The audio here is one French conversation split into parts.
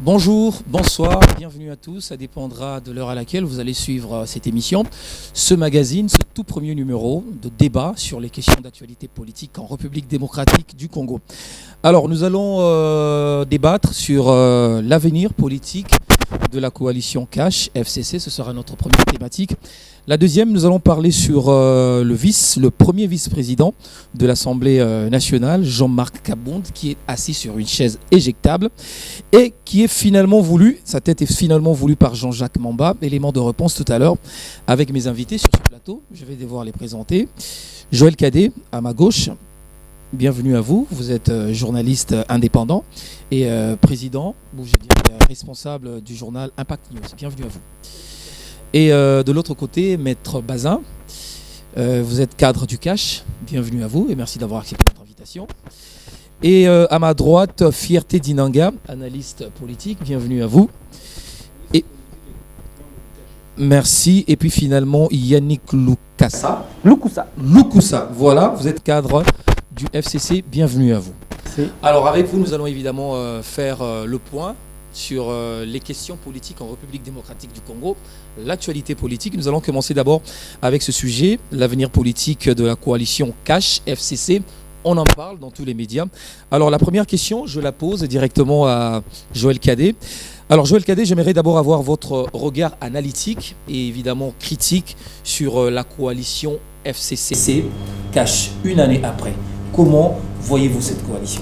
Bonjour, bonsoir, bienvenue à tous. Ça dépendra de l'heure à laquelle vous allez suivre cette émission. Ce magazine, ce tout premier numéro de débat sur les questions d'actualité politique en République démocratique du Congo. Alors, nous allons débattre sur l'avenir politique de la coalition Cash FCC. Ce sera notre première thématique. La deuxième, nous allons parler sur le premier vice-président de l'Assemblée nationale, Jean-Marc Kabound, qui est assis sur une chaise éjectable et qui est finalement voulu, sa tête est finalement voulue par Jean-Jacques Mamba. Élément de réponse tout à l'heure avec mes invités sur ce plateau. Je vais devoir les présenter. Joël Cadet, à ma gauche. Bienvenue à vous. Vous êtes journaliste indépendant et président, ou je dirais responsable du journal Impact News. Bienvenue à vous. Et de l'autre côté, Maître Bazin, vous êtes cadre du Cash, bienvenue à vous et merci d'avoir accepté notre invitation. Et à ma droite, Fierté Dinanga, analyste politique, bienvenue à vous. Et merci. Et puis finalement, Yannick Loukoussa, voilà, vous êtes cadre du FCC, bienvenue à vous. Alors avec vous, nous allons évidemment faire le point sur les questions politiques en République démocratique du Congo, l'actualité politique. Nous allons commencer d'abord avec ce sujet, l'avenir politique de la coalition Cash FCC. On en parle dans tous les médias. Alors la première question, je la pose directement à Joël Cadet. Alors Joël Cadet, j'aimerais d'abord avoir votre regard analytique et évidemment critique sur la coalition FCC Cash une année après. Comment voyez-vous cette coalition ?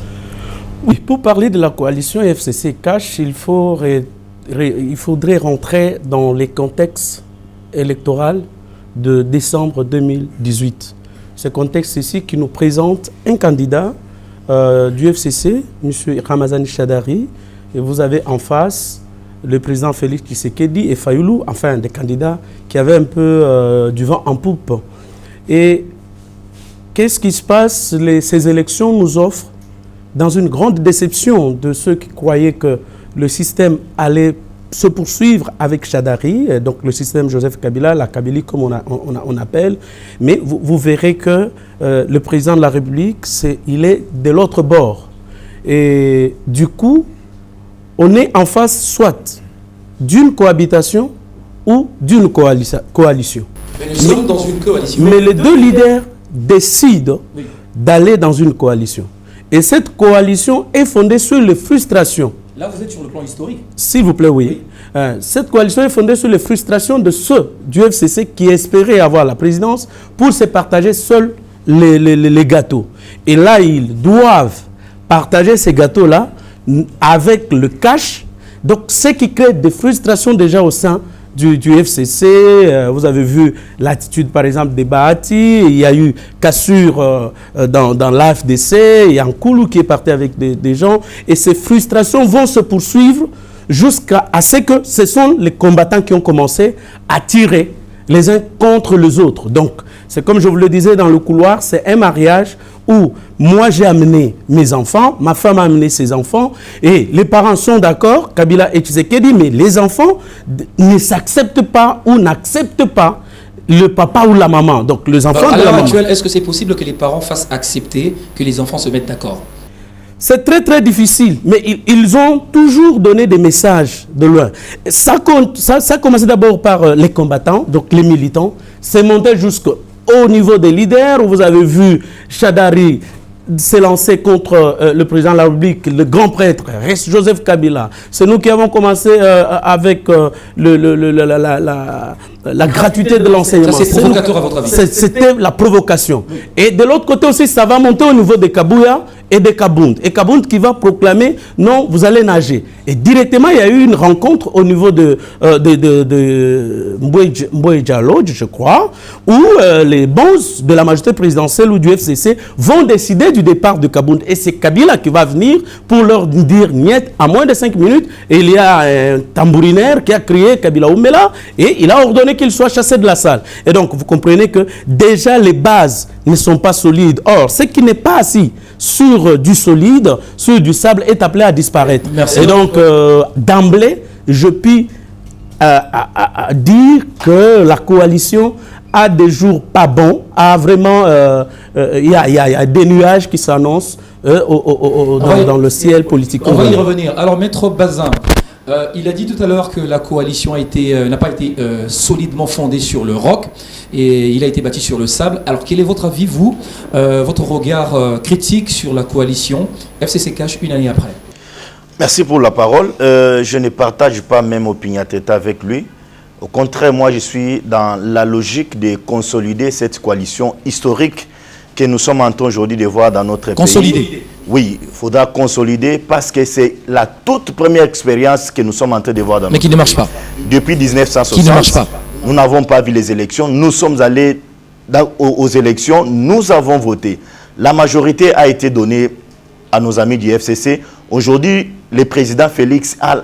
Oui, pour parler de la coalition FCC Cash, il faudrait rentrer dans les contextes électoraux de décembre 2018. Ce contexte ici qui nous présente un candidat du FCC, M. Ramazani Chadari, et vous avez en face le président Félix Tshisekedi et Fayoulou, enfin des candidats qui avaient un peu du vent en poupe. Et qu'est-ce qui se passe? Ces élections nous offrent dans une grande déception de ceux qui croyaient que le système allait se poursuivre avec Chadari, donc le système Joseph Kabila, la Kabylie comme on appelle, mais vous verrez que le président de la République, il est de l'autre bord. Et du coup, on est en face soit d'une cohabitation ou d'une coalition. Mais nous sommes dans une coalition. Mais les deux leaders décident d'aller dans une coalition. Et cette coalition est fondée sur les frustrations. Là, vous êtes sur le plan historique. S'il vous plaît, oui. Cette coalition est fondée sur les frustrations de ceux du FCC qui espéraient avoir la présidence pour se partager seuls les gâteaux. Et là, ils doivent partager ces gâteaux-là avec le cash. Donc, ce qui crée des frustrations déjà au sein du FCC, vous avez vu l'attitude par exemple des Bahati, il y a eu cassure dans l'AFDC, il y a un Koulou qui est parti avec des gens, et ces frustrations vont se poursuivre jusqu'à ce que ce sont les combattants qui ont commencé à tirer les uns contre les autres. Donc, c'est comme je vous le disais dans le couloir, c'est un mariage où moi j'ai amené mes enfants, ma femme a amené ses enfants, et les parents sont d'accord, Kabila et Tshisekedi, mais les enfants ne s'acceptent pas ou n'acceptent pas le papa ou la maman. Donc les enfants à l'heure actuelle, est-ce que c'est possible que les parents fassent accepter que les enfants se mettent d'accord? C'est très très difficile, mais ils ont toujours donné des messages de loin. Ça a commencé d'abord par les combattants, donc les militants, c'est monté jusqu'au niveau des leaders, où vous avez vu Chadari s'est lancé contre le président de la République, le grand prêtre, Joseph Kabila. C'est nous qui avons commencé avec la gratuité de l'enseignement. C'est provocateur à votre avis? C'était la provocation. Oui. Et de l'autre côté aussi, ça va monter au niveau de Kabouya et de Kabound. Et Kabound qui va proclamer, non, vous allez nager. Et directement, il y a eu une rencontre au niveau de Mbouéja Lodge, je crois, où les boss de la majorité présidentielle ou du FCC vont décider du départ de Kabound. Et c'est Kabila qui va venir pour leur dire niet à moins de 5 minutes. Et il y a un tambourinaire qui a crié Kabila Oumela et il a ordonné qu'il soit chassé de la salle. Et donc, vous comprenez que déjà les bases ne sont pas solides. Or, ce qui n'est pas assis sur du solide, sur du sable, est appelé à disparaître. Merci. Et donc, d'emblée, je puis dire que la coalition a des jours pas bons, a vraiment, y a des nuages qui s'annoncent dans le ciel politique. On va y revenir. Alors, Maître Bazin, Il a dit tout à l'heure que la coalition n'a pas été solidement fondée sur le roc et il a été bâti sur le sable. Alors quel est votre avis, vous, votre regard critique sur la coalition FCC Cash une année après? Merci pour la parole. Je ne partage pas même opinion tête avec lui. Au contraire, moi je suis dans la logique de consolider cette coalition historique que nous sommes en train aujourd'hui de voir dans notre pays. Consolider. Oui, il faudra consolider parce que c'est la toute première expérience que nous sommes en train de voir dans Mais qui ne marche pas. Depuis 1960, Qui ne marche pas. Nous n'avons pas vu les élections. Nous sommes allés aux élections, nous avons voté. La majorité a été donnée à nos amis du FCC. Aujourd'hui, le président Félix a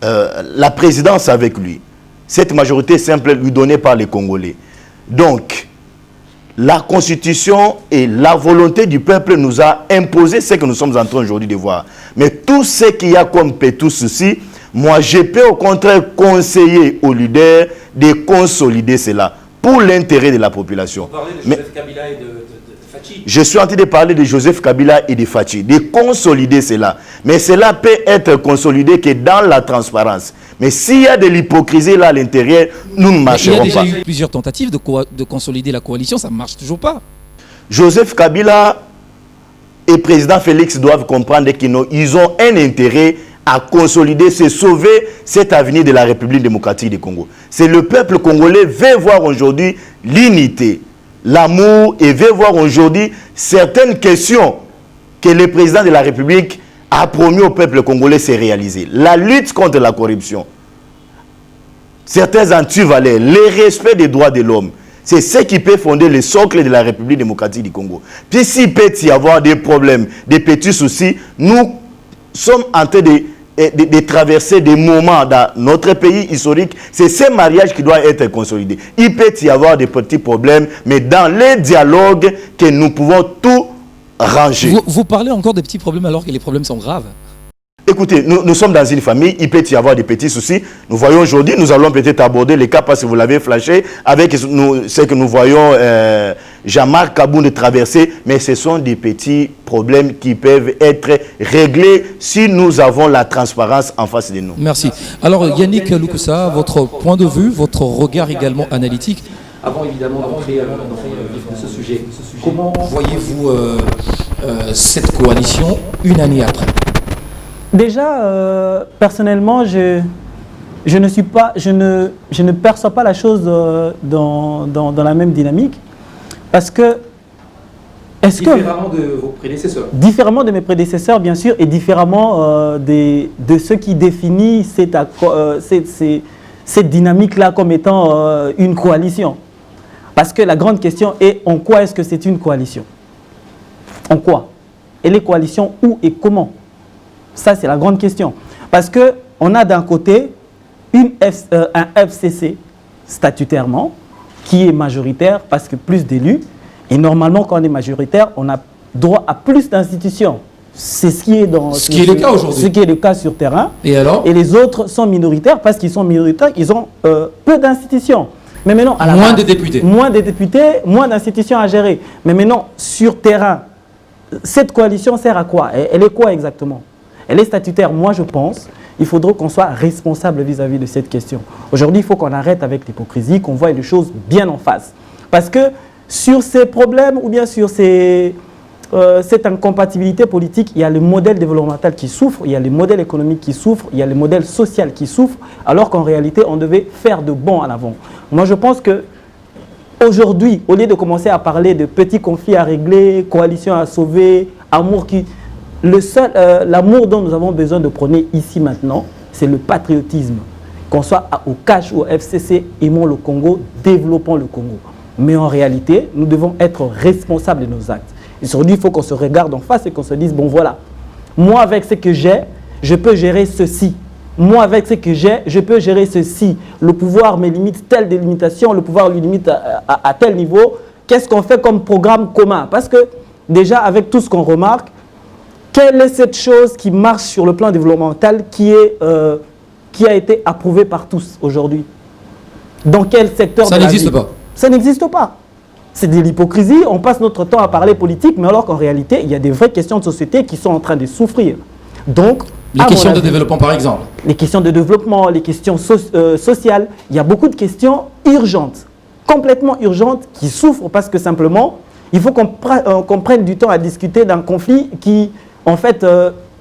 la présidence avec lui. Cette majorité simple lui donnée par les Congolais. Donc, la Constitution et la volonté du peuple nous a imposé ce que nous sommes en train aujourd'hui de voir. Mais tout ce qu'il y a comme pétou souci, moi je peux au contraire conseiller aux leaders de consolider cela pour l'intérêt de la population. Vous parlez de Joseph Kabila et de Fachi. Je suis en train de parler de Joseph Kabila et de Fachi, de consolider cela. Mais cela peut être consolidé que dans la transparence. Mais s'il y a de l'hypocrisie là à l'intérieur, nous ne marcherons pas. Il y a déjà eu plusieurs tentatives de consolider la coalition, ça ne marche toujours pas. Joseph Kabila et président Félix doivent comprendre qu'ils ont un intérêt à consolider, se sauver cet avenir de la République démocratique du Congo. C'est le peuple congolais veut voir aujourd'hui l'unité, l'amour et veut voir aujourd'hui certaines questions que le président de la République a promis au peuple congolais se réaliser. La lutte contre la corruption, certains antivaleurs, le respect des droits de l'homme, c'est ce qui peut fonder le socle de la République démocratique du Congo. Puis s'il peut y avoir des problèmes, des petits soucis, nous sommes en train de traverser des moments dans notre pays historique. C'est ce mariage qui doit être consolidé. Il peut y avoir des petits problèmes, mais dans les dialogues que nous pouvons tout ranger. Vous parlez encore de petits problèmes alors que les problèmes sont graves. Écoutez, nous sommes dans une famille, il peut y avoir des petits soucis. Nous voyons aujourd'hui, nous allons peut-être aborder les cas parce que vous l'avez flashé avec ce que nous voyons Jean-Marc Kabound traverser, mais ce sont des petits problèmes qui peuvent être réglés si nous avons la transparence en face de nous. Merci. Alors Yannick Loukoussa, votre point de vue, votre regard également analytique, avant évidemment d'entrer dans ce sujet, comment voyez-vous cette coalition une année après? Déjà, personnellement, je ne perçois pas la chose dans la même dynamique. Parce que... Différemment de vos prédécesseurs. Différemment de mes prédécesseurs, bien sûr, et différemment de ceux qui définissent cette dynamique-là comme étant une coalition. Parce que la grande question est en quoi est-ce que c'est une coalition? En quoi? Et les coalitions où et comment? Ça, c'est la grande question. Parce qu'on a d'un côté un FCC statutairement qui est majoritaire parce que plus d'élus. Et normalement, quand on est majoritaire, on a droit à plus d'institutions. C'est ce qui est le cas aujourd'hui. Ce qui est le cas sur terrain. Et alors? Et les autres sont minoritaires parce qu'ils sont minoritaires, ils ont peu d'institutions. Mais maintenant, à la moins base, de députés. Moins de députés, moins d'institutions à gérer. Mais maintenant, sur terrain, cette coalition sert à quoi? Elle est quoi exactement? Elle est statutaire. Moi, je pense il faudrait qu'on soit responsable vis-à-vis de cette question. Aujourd'hui, il faut qu'on arrête avec l'hypocrisie, qu'on voie les choses bien en face. Parce que sur ces problèmes ou bien sur cette incompatibilité politique, il y a le modèle développemental qui souffre, il y a le modèle économique qui souffre, il y a le modèle social qui souffre, alors qu'en réalité, on devait faire de bon en avant. Moi, je pense que aujourd'hui, au lieu de commencer à parler de petits conflits à régler, coalition à sauver, amour qui... l'amour dont nous avons besoin de prôner ici maintenant, c'est le patriotisme. Qu'on soit au CACH ou au FCC, aimons le Congo, développons le Congo. Mais en réalité, nous devons être responsables de nos actes. Et aujourd'hui, il faut qu'on se regarde en face et qu'on se dise, bon voilà, moi avec ce que j'ai, je peux gérer ceci. Moi avec ce que j'ai, je peux gérer ceci. Le pouvoir me limite telle délimitation, le pouvoir lui limite à tel niveau. Qu'est-ce qu'on fait comme programme commun? Parce que déjà, avec tout ce qu'on remarque, quelle est cette chose qui marche sur le plan développemental qui a été approuvée par tous aujourd'hui? Dans quel secteur? Ça n'existe pas. Ça n'existe pas. C'est de l'hypocrisie. On passe notre temps à parler politique, mais alors qu'en réalité, il y a des vraies questions de société qui sont en train de souffrir. Donc, Les questions de développement, par exemple. Les questions de développement, les questions sociales. Il y a beaucoup de questions urgentes, complètement urgentes, qui souffrent parce que simplement, il faut qu'on prenne du temps à discuter d'un conflit qui, en fait,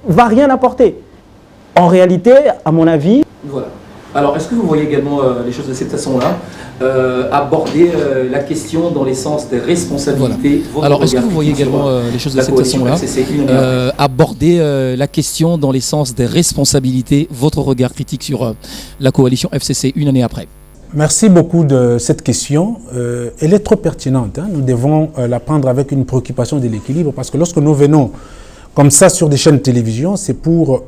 va rien apporter. En réalité, à mon avis... Voilà. Alors, est-ce que vous voyez également les choses de cette façon-là, aborder la question dans les sens des responsabilités? Voilà. Alors, est-ce que vous voyez également les choses de cette façon-là, aborder la question dans les sens des responsabilités, votre regard critique sur la coalition FCC une année après? Merci beaucoup de cette question. Elle est trop pertinente. Nous devons la prendre avec une préoccupation de l'équilibre parce que lorsque nous venons comme ça sur des chaînes de télévision, c'est pour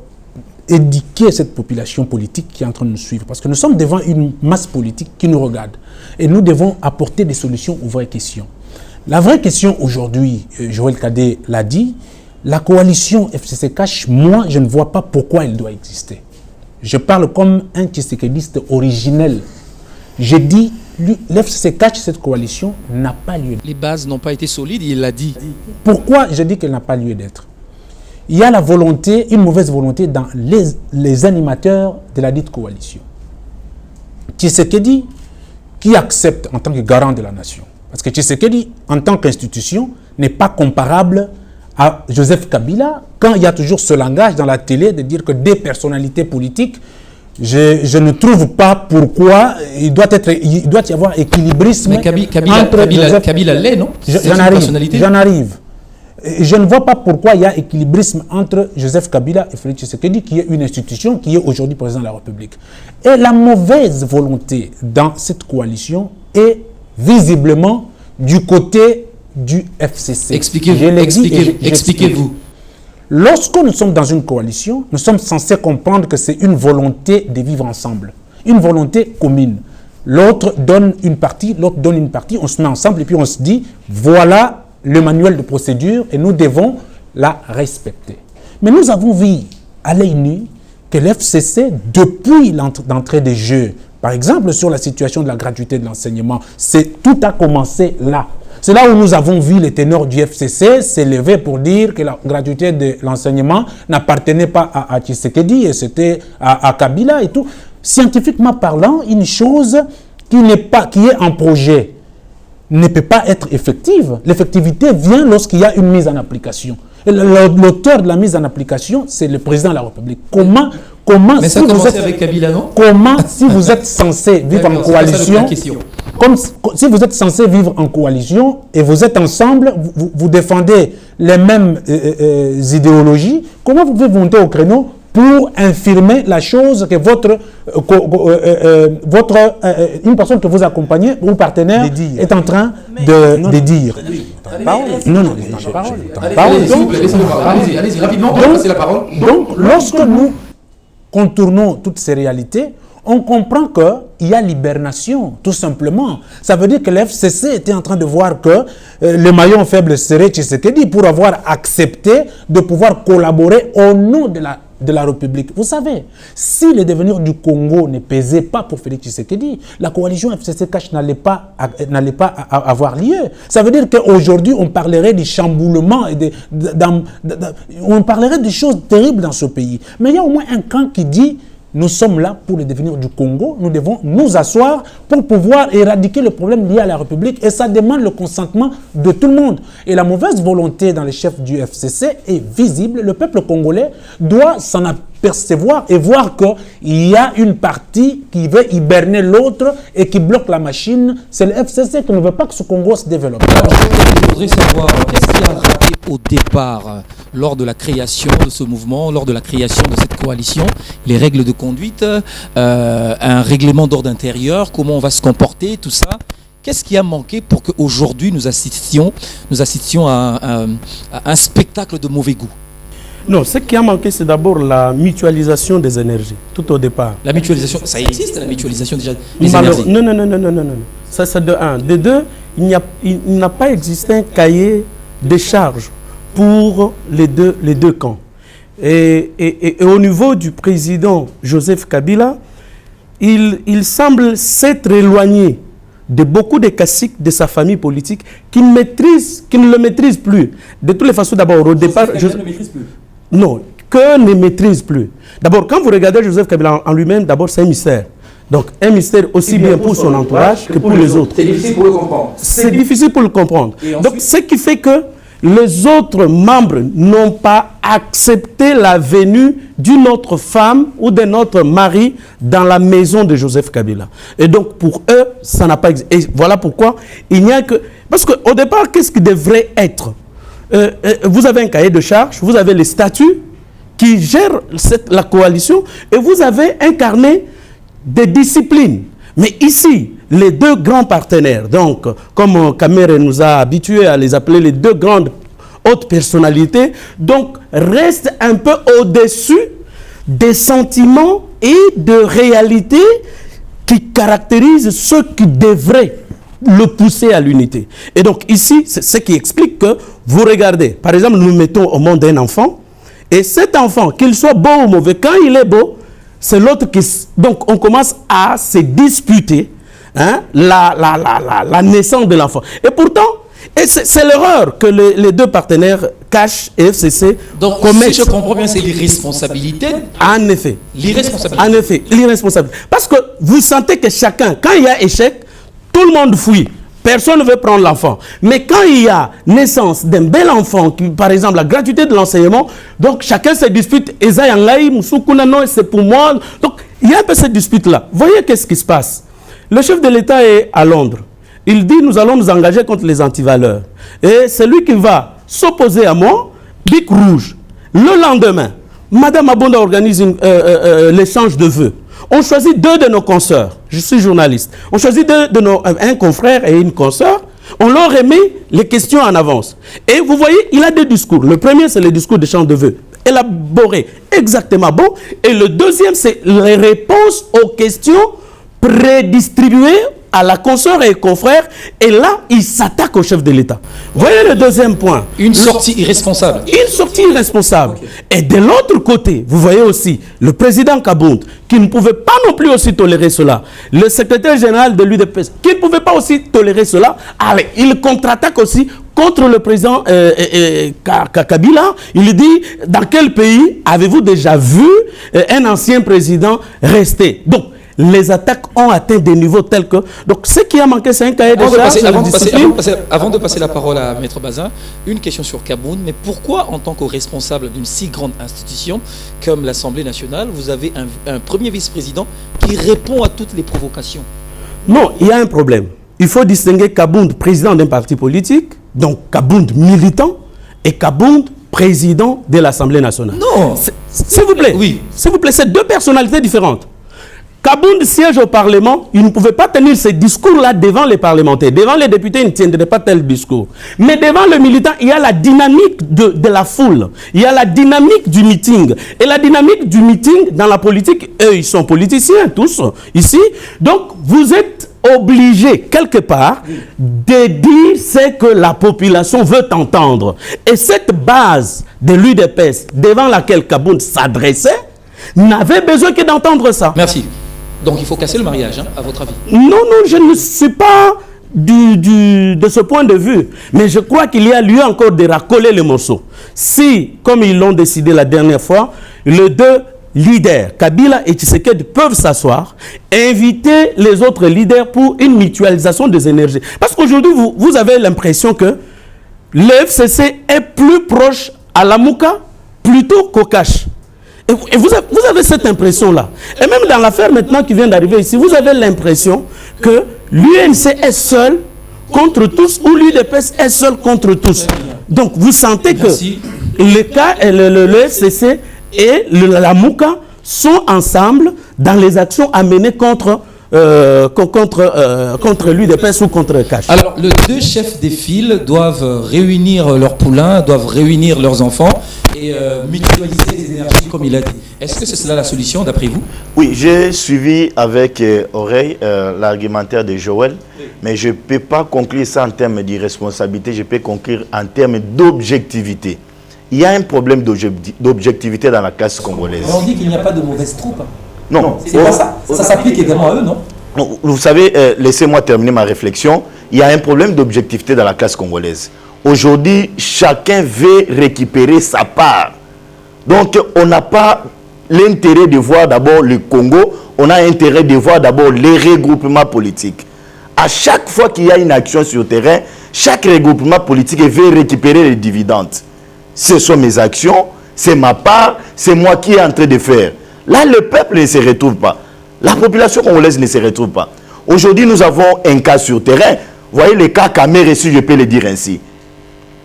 éduquer cette population politique qui est en train de nous suivre. Parce que nous sommes devant une masse politique qui nous regarde. Et nous devons apporter des solutions aux vraies questions. La vraie question aujourd'hui, Joël Cadet l'a dit, la coalition FCC Cash, moi, je ne vois pas pourquoi elle doit exister. Je parle comme un tshisekidiste originel. J'ai dit, l'FCC Cash, cette coalition, n'a pas lieu d'être. Les bases n'ont pas été solides, il l'a dit. Pourquoi je dis qu'elle n'a pas lieu d'être? Il y a la volonté, une mauvaise volonté dans les animateurs de la dite coalition. Tshisekedi, qui accepte en tant que garant de la nation, parce que Tshisekedi, en tant qu'institution, n'est pas comparable à Joseph Kabila, quand il y a toujours ce langage dans la télé de dire que des personnalités politiques, je ne trouve pas pourquoi il doit y avoir équilibrisme. Mais Kabila l'est, non? J'en arrive. Je ne vois pas pourquoi il y a équilibrisme entre Joseph Kabila et Félix Tshisekedi, qui est une institution, qui est aujourd'hui président de la République. Et la mauvaise volonté dans cette coalition est visiblement du côté du FCC. Expliquez-vous. Lorsque nous sommes dans une coalition, nous sommes censés comprendre que c'est une volonté de vivre ensemble, une volonté commune. L'autre donne une partie, l'autre donne une partie, on se met ensemble et puis on se dit, voilà le manuel de procédure et nous devons la respecter. Mais nous avons vu à l'œil nu que l'FCC, depuis l'entrée des jeux, par exemple sur la situation de la gratuité de l'enseignement, tout a commencé là. C'est là où nous avons vu les ténors du FCC s'élever pour dire que la gratuité de l'enseignement n'appartenait pas à Tshisekedi et c'était à Kabila et tout. Scientifiquement parlant, une chose qui est en projet ne peut pas être effective. L'effectivité vient lorsqu'il y a une mise en application. L'auteur de la mise en application, c'est le président de la République. Comment mais ça a commencé avec Kabila, non? Comment, si vous êtes censé vivre en coalition, si vous êtes censé vivre en coalition et vous êtes ensemble, vous défendez les mêmes idéologies, comment vous pouvez monter au créneau pour infirmer la chose que une personne que vous accompagnez ou partenaire est en train de dire. Allez-y, rapidement, on va passer la parole. Donc, lorsque nous contournons toutes ces réalités, on comprend qu'il y a l'hibernation, tout simplement. Ça veut dire que l'FCC était en train de voir que le maillon faible serait Tshisekedi pour avoir accepté de pouvoir collaborer au nom de la République. Vous savez, si le devenir du Congo ne pesait pas pour Félix Tshisekedi, la coalition FCC Cash n'allait pas avoir lieu. Ça veut dire qu'aujourd'hui, on parlerait du chamboulement, on parlerait des choses terribles dans ce pays. Mais il y a au moins un camp qui dit: nous sommes là pour le devenir du Congo, nous devons nous asseoir pour pouvoir éradiquer le problème lié à la République et ça demande le consentement de tout le monde. Et la mauvaise volonté dans les chefs du FCC est visible. Le peuple congolais doit s'en apercevoir et voir qu'il y a une partie qui veut hiberner l'autre et qui bloque la machine. C'est le FCC qui ne veut pas que ce Congo se développe. Alors, je voudrais savoir, qu'est-ce qui a raté au départ lors de la création de ce mouvement, lors de la création de cette coalition, les règles de conduite, un règlement d'ordre intérieur, comment on va se comporter, tout ça. Qu'est-ce qui a manqué pour qu'aujourd'hui nous assistions à un spectacle de mauvais goût? Non, ce qui a manqué, c'est d'abord la mutualisation des énergies, tout au départ. La mutualisation, ça existe, la mutualisation déjà des énergies? Non. Ça, c'est de un. De deux, il n'a pas existé un cahier de charges pour les deux camps. Et au niveau du président Joseph Kabila, il semble s'être éloigné de beaucoup de caciques de sa famille politique qui ne le maîtrisent plus. De toutes les façons, d'abord, au départ... ne maîtrise plus. Non, qu'eux ne maîtrisent plus. D'abord, quand vous regardez Joseph Kabila en lui-même, d'abord c'est un mystère. Donc un mystère aussi bien pour son entourage que pour les autres. C'est difficile pour le comprendre. C'est difficile pour le comprendre. Donc ce qui fait que les autres membres n'ont pas accepté la venue d'une autre femme ou d'un autre mari dans la maison de Joseph Kabila. Et donc pour eux, ça n'a pas existé. Et voilà pourquoi il n'y a que... Parce qu'au départ, qu'est-ce qui devrait être? Vous avez un cahier de charges, vous avez les statuts qui gèrent la coalition et vous avez un carnet de disciplines. Mais ici, les deux grands partenaires, donc comme Kamere nous a habitués à les appeler les deux grandes hautes personnalités, donc restent un peu au-dessus des sentiments et de réalités qui caractérisent ceux qui devraient le pousser à l'unité. Et donc ici, c'est ce qui explique que vous regardez, par exemple, nous mettons au monde un enfant, et cet enfant, qu'il soit beau ou mauvais, quand il est beau, c'est l'autre qui... Donc on commence à se disputer hein, la naissance de l'enfant. Et pourtant, c'est l'erreur que les deux partenaires, Cash et FCC, donc, commettent. Si je comprends bien, c'est l'irresponsabilité. En effet. L'irresponsabilité. En effet, l'irresponsabilité. Parce que vous sentez que chacun, quand il y a échec, tout le monde fuit. Personne ne veut prendre l'enfant. Mais quand il y a naissance d'un bel enfant, qui, par exemple, la gratuité de l'enseignement, donc chacun se dispute. C'est pour moi. Donc, il y a un peu cette dispute-là. Voyez qu'est-ce qui se passe. Le chef de l'État est à Londres. Il dit, nous allons nous engager contre les antivaleurs. Et c'est lui qui va s'opposer à moi, bic rouge. Le lendemain, Madame Abonda organise l'échange de vœux. On choisit deux de nos consoeurs. Je suis journaliste. On choisit un confrère et une consoeur. On leur remet les questions en avance. Et vous voyez, il a deux discours. Le premier, c'est le discours d'échange de vœux. Élaboré, exactement bon. Et le deuxième, c'est les réponses aux questions prédistribuées à la consoeur et confrère. Et là, il s'attaque au chef de l'État. Voyez le deuxième point. Une sortie irresponsable. Une sortie irresponsable. Okay. Et de l'autre côté, vous voyez aussi le président Kabound, qui ne pouvait pas non plus aussi tolérer cela. Le secrétaire général de l'UDPS, qui ne pouvait pas aussi tolérer cela. Allez, il contre-attaque aussi contre le président Kabila. Il dit, dans quel pays avez-vous déjà vu un ancien président rester? Donc, les attaques ont atteint des niveaux tels que... Donc, ce qui a manqué, c'est un cahier de charges. Avant de passer la parole à Maître Bazin, une question sur Kabound. Mais pourquoi, en tant que responsable d'une si grande institution comme l'Assemblée nationale, vous avez un premier vice-président qui répond à toutes les provocations? Non, il y a un problème. Il faut distinguer Kabound, président d'un parti politique, donc Kabound militant, et Kabound, président de l'Assemblée nationale. Non. S'il vous plaît. Oui. S'il vous plaît, c'est deux personnalités différentes. Kabound siège au Parlement, il ne pouvait pas tenir ce discours-là devant les parlementaires. Devant les députés, il ne tiendrait pas tel discours. Mais devant le militant, il y a la dynamique de la foule. Il y a la dynamique du meeting. Et la dynamique du meeting, dans la politique, eux, ils sont politiciens, tous, ici. Donc, vous êtes obligé, quelque part, de dire ce que la population veut entendre. Et cette base de l'UDPS, devant laquelle Kabound s'adressait, n'avait besoin que d'entendre ça. Merci. Donc il faut casser le mariage, hein, à votre avis? Non, je ne suis pas de ce point de vue. Mais je crois qu'il y a lieu encore de racoler les morceaux. Si, comme ils l'ont décidé la dernière fois, les deux leaders, Kabila et Tshisekedi, peuvent s'asseoir, inviter les autres leaders pour une mutualisation des énergies. Parce qu'aujourd'hui, vous avez l'impression que le FCC est plus proche à la Mouka plutôt qu'au Cash. Et vous avez cette impression-là. Et même dans l'affaire maintenant qui vient d'arriver ici, vous avez l'impression que l'UNC est seul contre tous ou l'UDPS est seul contre tous. Donc vous sentez que le FCC et la Mouka sont ensemble dans les actions à mener contre l'UDPS ou contre Cash. Alors, les deux chefs des files doivent réunir leurs poulains, doivent réunir leurs enfants et mutualiser les énergies, comme il a dit. Est-ce que c'est cela la solution, d'après vous? Oui, j'ai suivi avec oreille l'argumentaire de Joël, mais je ne peux pas conclure ça en termes d'irresponsabilité, je peux conclure en termes d'objectivité. Il y a un problème d'objectivité dans la classe congolaise. On dit qu'il n'y a pas de mauvaise troupe. Non, c'est pas ça. Ça s'applique également à eux, non? Vous savez, laissez-moi terminer ma réflexion. Il y a un problème d'objectivité dans la classe congolaise. Aujourd'hui, chacun veut récupérer sa part Donc, on n'a pas l'intérêt de voir d'abord le Congo, on a intérêt de voir d'abord les regroupements politiques. À chaque fois qu'il y a une action sur le terrain, chaque regroupement politique veut récupérer les dividendes. Ce sont mes actions, c'est ma part, c'est moi qui est en train de faire. Là, le peuple ne se retrouve pas. La population congolaise ne se retrouve pas. Aujourd'hui, nous avons un cas sur le terrain. Vous voyez le cas Kamere, si je peux le dire ainsi.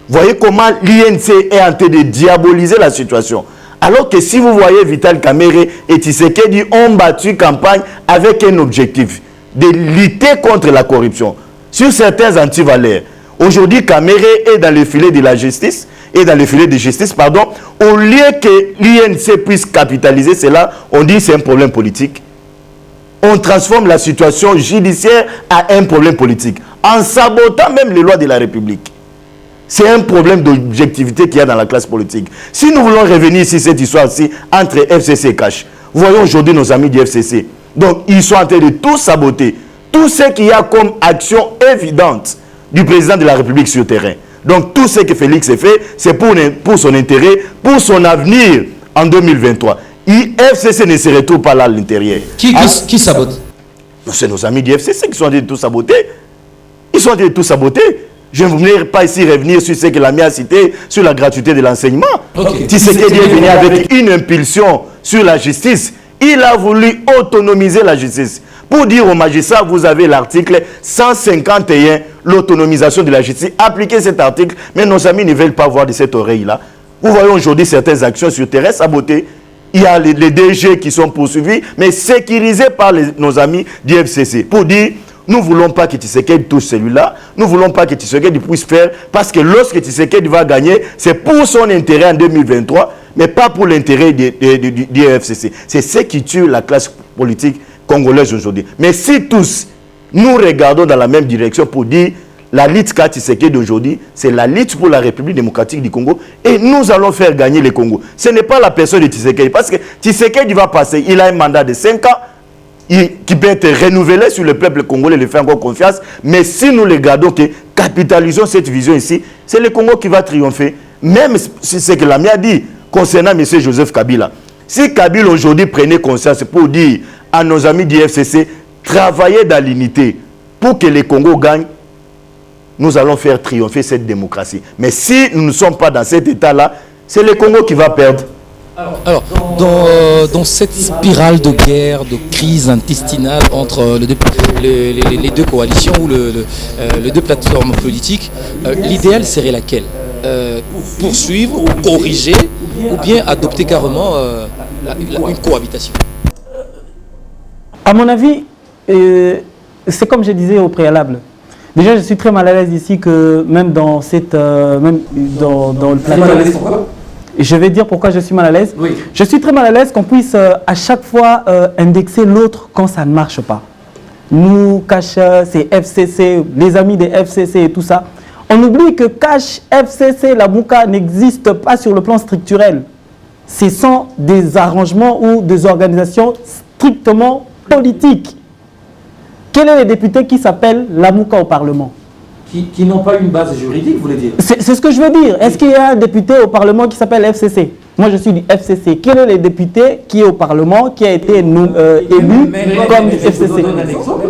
Vous voyez comment l'INC est en train de diaboliser la situation. Alors que si vous voyez Vital Kamere et Tshisekedi ont battu campagne avec un objectif de lutter contre la corruption sur certains antivaleurs. Aujourd'hui, Kamere est dans le filet de la justice, au lieu que l'INC puisse capitaliser cela, on dit c'est un problème politique. On transforme la situation judiciaire à un problème politique, en sabotant même les lois de la République. C'est un problème d'objectivité qu'il y a dans la classe politique. Si nous voulons revenir sur cette histoire-ci entre FCC et Cash, vous voyez aujourd'hui nos amis du FCC. Donc, ils sont en train de tout saboter. Tout ce qu'il y a comme action évidente du président de la République sur le terrain. Donc, tout ce que Félix a fait, c'est pour son intérêt, pour son avenir en 2023. FCC ne se retrouve pas là à l'intérieur. Qui sabote? C'est nos amis du FCC qui sont en train de tout saboter. Ils sont en train de tout saboter. Je ne voulais pas ici revenir sur ce que l'ami a cité, sur la gratuité de l'enseignement. Tshisekedi est venu avec une impulsion sur la justice. Il a voulu autonomiser la justice. Pour dire aux magistrats, vous avez l'article 151, l'autonomisation de la justice. Appliquez cet article, mais nos amis ne veulent pas voir de cette oreille-là. Vous voyez aujourd'hui certaines actions sur terrain sabotées. Il y a les DG qui sont poursuivis, mais sécurisés par nos amis du FCC. Pour dire, nous ne voulons pas que Tshisekedi touche celui-là. Nous ne voulons pas que Tshisekedi puisse faire, parce que lorsque Tshisekedi va gagner, c'est pour son intérêt en 2023, mais pas pour l'intérêt du FCC. C'est ce qui tue la classe politique congolaise aujourd'hui. Mais si tous, nous regardons dans la même direction pour dire, la lutte qu'a Tshisekedi d'aujourd'hui, c'est la lutte pour la République démocratique du Congo, et nous allons faire gagner le Congo. Ce n'est pas la personne de Tshisekedi, parce que Tshisekedi va passer, il a un mandat de 5 ans, qui peut être renouvelé sur le peuple congolais, lui fait encore confiance. Mais si nous regardons que capitalisons cette vision ici, c'est le Congo qui va triompher. Même si c'est ce que l'ami a dit concernant M. Joseph Kabila. Si Kabila aujourd'hui prenait conscience pour dire à nos amis du FCC, travaillez dans l'unité pour que le Congo gagne, nous allons faire triompher cette démocratie. Mais si nous ne sommes pas dans cet état-là, c'est le Congo qui va perdre. Alors, dans cette spirale de guerre, de crise intestinale entre les deux coalitions ou les deux plateformes politiques, l'idéal serait laquelle? Poursuivre, corriger ou bien adopter carrément une cohabitation? À mon avis, c'est comme je disais au préalable. Déjà, je suis très mal à l'aise ici que même dans le plateau. Je vais dire pourquoi je suis mal à l'aise. Oui. Je suis très mal à l'aise qu'on puisse à chaque fois indexer l'autre quand ça ne marche pas. Nous, Cash, c'est FCC, les amis des FCC et tout ça. On oublie que Cash, FCC, la Mouka n'existe pas sur le plan structurel. Ce sont des arrangements ou des organisations strictement politiques. Quel est le député qui s'appelle la Mouka au Parlement? Qui n'ont pas une base juridique, vous voulez dire? C'est ce que je veux dire. Est-ce qu'il y a un député au Parlement qui s'appelle FCC? Moi, je suis du FCC. Quel est le député qui est au Parlement, qui a été élu comme FCC?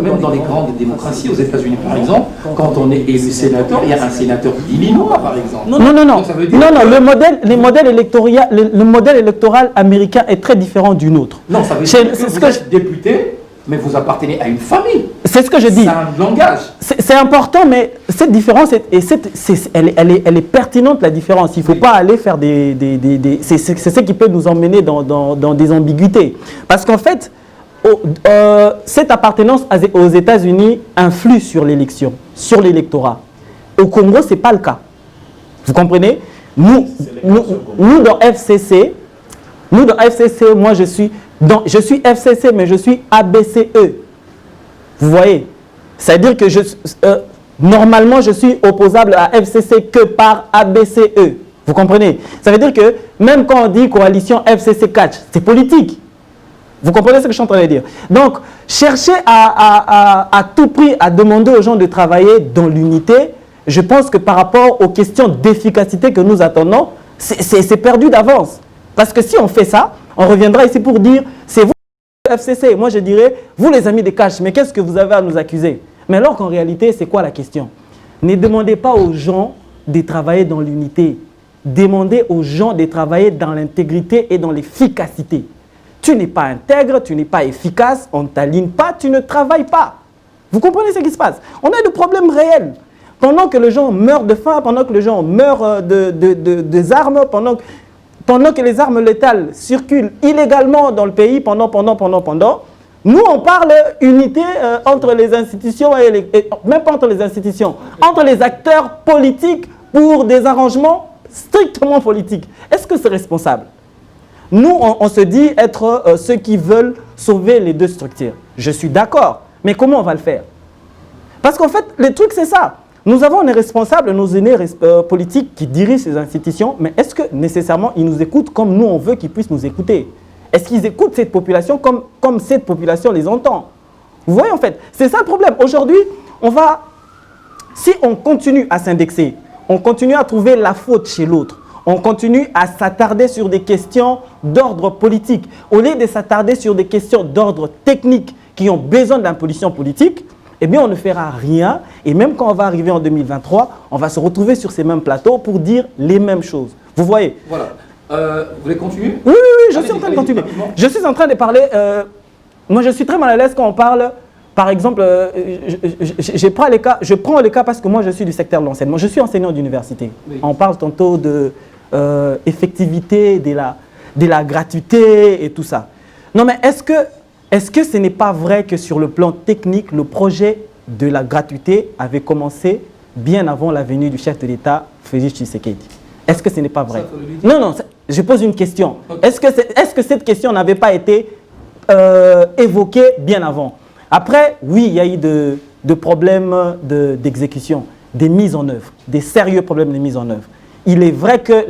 Même dans les grandes démocraties, aux États-Unis par exemple, quand on est élu sénateur, il y a un sénateur d'Illinois par exemple. Non. Le modèle électoral américain est très différent du nôtre. Non, ça veut dire que vous êtes député, mais vous appartenez à une famille. C'est ce que je dis. C'est un langage. C'est important, mais cette différence, elle est pertinente, la différence. Il ne faut pas aller faire c'est ce qui peut nous emmener dans des ambiguïtés. Parce qu'en fait, cette appartenance aux États-Unis influe sur l'élection, sur l'électorat. Au Congo, ce n'est pas le cas. Vous comprenez? Nous dans FCC, moi je suis FCC, mais je suis ABCE. Vous voyez? C'est-à-dire que normalement, je suis opposable à FCC que par ABCE. Vous comprenez? Ça veut dire que même quand on dit coalition FCC-CATCH, c'est politique. Vous comprenez ce que je suis en train de dire? Donc, chercher à tout prix à demander aux gens de travailler dans l'unité, je pense que par rapport aux questions d'efficacité que nous attendons, c'est perdu d'avance. Parce que si on fait ça, on reviendra ici pour dire, c'est vous le FCC. Moi, je dirais, vous les amis des caches, mais qu'est-ce que vous avez à nous accuser? Mais alors qu'en réalité, c'est quoi la question? Ne demandez pas aux gens de travailler dans l'unité. Demandez aux gens de travailler dans l'intégrité et dans l'efficacité. Tu n'es pas intègre, tu n'es pas efficace, on ne t'aligne pas, tu ne travailles pas. Vous comprenez ce qui se passe? On a des problèmes réels. Pendant que les gens meurent de faim, pendant que les gens meurent des armes, pendant que les armes létales circulent illégalement dans le pays, nous on parle unité entre les institutions, même pas entre les institutions, entre les acteurs politiques pour des arrangements strictement politiques. Est-ce que c'est responsable? Nous, on se dit être ceux qui veulent sauver les deux structures. Je suis d'accord, mais comment on va le faire? Parce qu'en fait, le truc c'est ça. Nous avons des responsables, nos aînés politiques qui dirigent ces institutions, mais est-ce que nécessairement ils nous écoutent comme nous on veut qu'ils puissent nous écouter? Est-ce qu'ils écoutent cette population comme cette population les entend? Vous voyez en fait, c'est ça le problème. Aujourd'hui, si on continue à s'indexer, on continue à trouver la faute chez l'autre, on continue à s'attarder sur des questions d'ordre politique, au lieu de s'attarder sur des questions d'ordre technique qui ont besoin d'impulsion politique, eh bien on ne fera rien. Et même quand on va arriver en 2023, on va se retrouver sur ces mêmes plateaux pour dire les mêmes choses. Vous voyez? Voilà. Vous voulez continuer? Oui, je suis en train de continuer. Je suis en train de parler... moi, je suis très mal à l'aise quand on parle... Par exemple, je prends les cas parce que moi, je suis du secteur de l'enseignement. Je suis enseignant d'université. Oui. On parle tantôt de effectivité, de la gratuité et tout ça. Non, mais est-ce que ce n'est pas vrai que sur le plan technique, le projet de la gratuité avait commencé bien avant la venue du chef de l'État, Félix Tshisekedi? Est-ce que ce n'est pas vrai? Non, je pose une question. Okay. Est-ce que cette question n'avait pas été évoquée bien avant? Après, oui, il y a eu de problèmes d'exécution, des mises en œuvre, des sérieux problèmes de mise en œuvre. Il est vrai que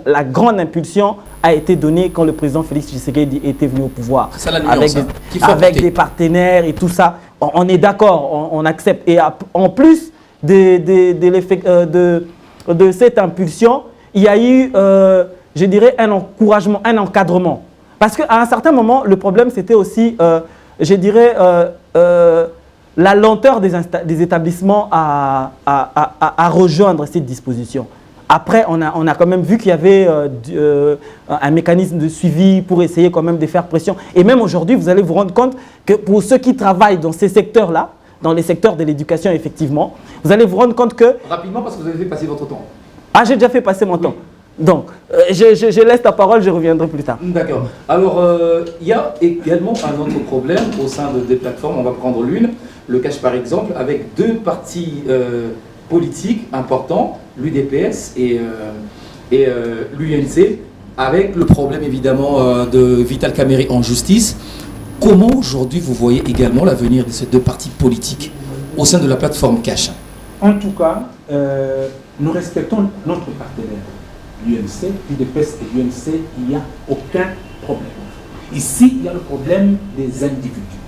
la grande impulsion a été donnée quand le président Félix Tshisekedi était venu au pouvoir. C'est la nuance, avec des partenaires et tout ça. On est d'accord, on accepte. Et en plus de cette impulsion, il y a eu, je dirais, un encouragement, un encadrement. Parce qu'à un certain moment, le problème, c'était aussi, je dirais, la lenteur des établissements à rejoindre cette disposition. Après, on a quand même vu qu'il y avait un mécanisme de suivi pour essayer quand même de faire pression. Et même aujourd'hui, vous allez vous rendre compte que pour ceux qui travaillent dans ces secteurs-là, dans les secteurs de l'éducation, effectivement, vous allez vous rendre compte que... Rapidement, parce que vous avez fait passer votre temps. Ah, j'ai déjà fait passer mon temps. Donc, je laisse ta parole, je reviendrai plus tard. D'accord. Alors, il y a également un autre problème au sein des plateformes. On va prendre l'une, le Cash par exemple, avec deux partis politiques importants, l'UDPS et l'UNC, avec le problème évidemment de Vital Kamerhe en justice. Comment aujourd'hui vous voyez également l'avenir de ces deux partis politiques au sein de la plateforme Cash? En tout cas, nous respectons notre partenaire. L'UNC, l'UDPS et l'UNC, il n'y a aucun problème. Ici, il y a le problème des individus.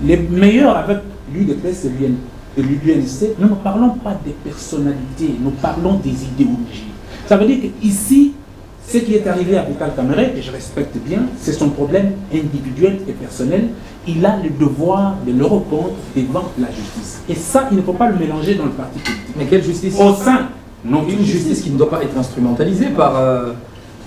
Les meilleurs avec l'UDPS et l'UNC, nous ne parlons pas des personnalités, nous parlons des idéologies. Ça veut dire qu'ici, ce qui est arrivé à Vital Kamerhe, et je respecte bien, c'est son problème individuel et personnel. Il a le devoir de le répondre devant la justice. Et ça, il ne faut pas le mélanger dans le parti politique. Mais quelle justice? Au sein. Non, une justice qui ne doit pas être instrumentalisée par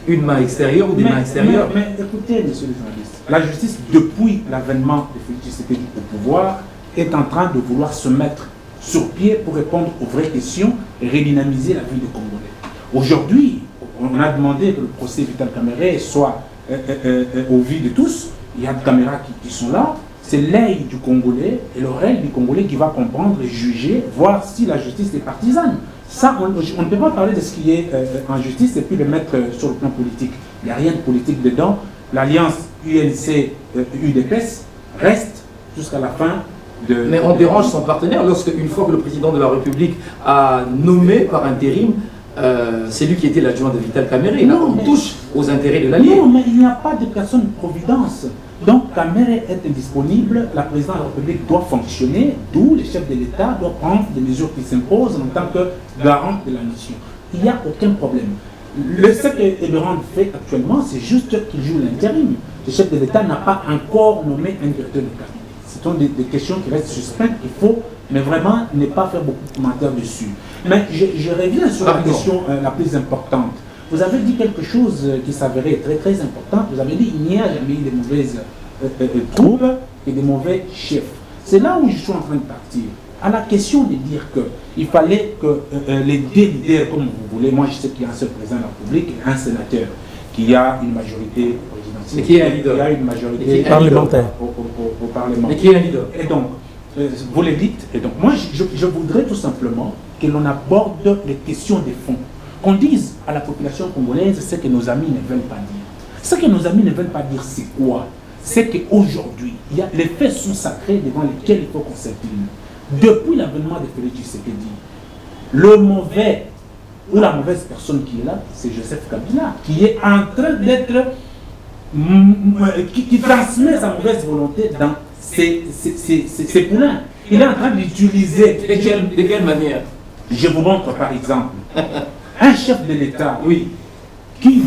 une main extérieure ou des mains extérieures. Mais écoutez, monsieur le journaliste, la justice, depuis l'avènement de Félix Tshisekedi au pouvoir, est en train de vouloir se mettre sur pied pour répondre aux vraies questions et redynamiser la vie des Congolais. Aujourd'hui, on a demandé que le procès Vital Kamerhe soit au vu de tous. Il y a des caméras qui sont là. C'est l'œil du Congolais et l'oreille du Congolais qui va comprendre et juger, voir si la justice est partisane. Ça, on ne peut pas parler de ce qui est en justice et puis le mettre sur le plan politique. Il n'y a rien de politique dedans. L'alliance UNC-UDPS reste jusqu'à la fin de... Mais on dérange son partenaire lorsque, une fois que le président de la République a nommé par intérim, c'est lui qui était l'adjoint de Vital Kamerhe. Là, on touche aux intérêts de l'allié. Non, mais il n'y a pas de personne de providence. Donc, Kamerhe est indisponible, la présidence de la République doit fonctionner, d'où le chef de l'État doit prendre des mesures qui s'imposent en tant que garant de la mission. Il n'y a aucun problème. Ce que Eberhard fait actuellement, c'est juste qu'il joue l'intérim. Le chef de l'État n'a pas encore nommé un directeur de cabinet. Ce sont des questions qui restent suspectes. Il faut, mais vraiment, ne pas faire beaucoup de commentaires dessus. Mais je reviens sur la question la plus importante. Vous avez dit quelque chose qui s'avérait très très important. Vous avez dit qu'il n'y a jamais eu de mauvaises troupes et de mauvais chefs. C'est là où je suis en train de partir. À la question de dire qu'il fallait que les deux leaders, comme vous voulez, moi je sais qu'il y a un seul président de la République et un sénateur, qui a une majorité présidentielle, qui est un leader, qui a une majorité parlementaire au Parlement. Mais qui est un leader. Et donc, vous le dites, et donc moi je voudrais tout simplement que l'on aborde les questions de fond. Qu'on dise à la population congolaise ce que nos amis ne veulent pas dire. Ce que nos amis ne veulent pas dire, c'est quoi? C'est qu'aujourd'hui, les faits sont sacrés devant lesquels il faut qu'on s'incline. Depuis l'avènement de Félix Tshisekedi, le mauvais ou la mauvaise personne qui est là, c'est Joseph Kabila, qui est en train d'être, qui transmet sa mauvaise volonté dans ses poulains. Il est en train d'utiliser. De quelle manière? Je vous montre par exemple un chef de l'État, oui, qui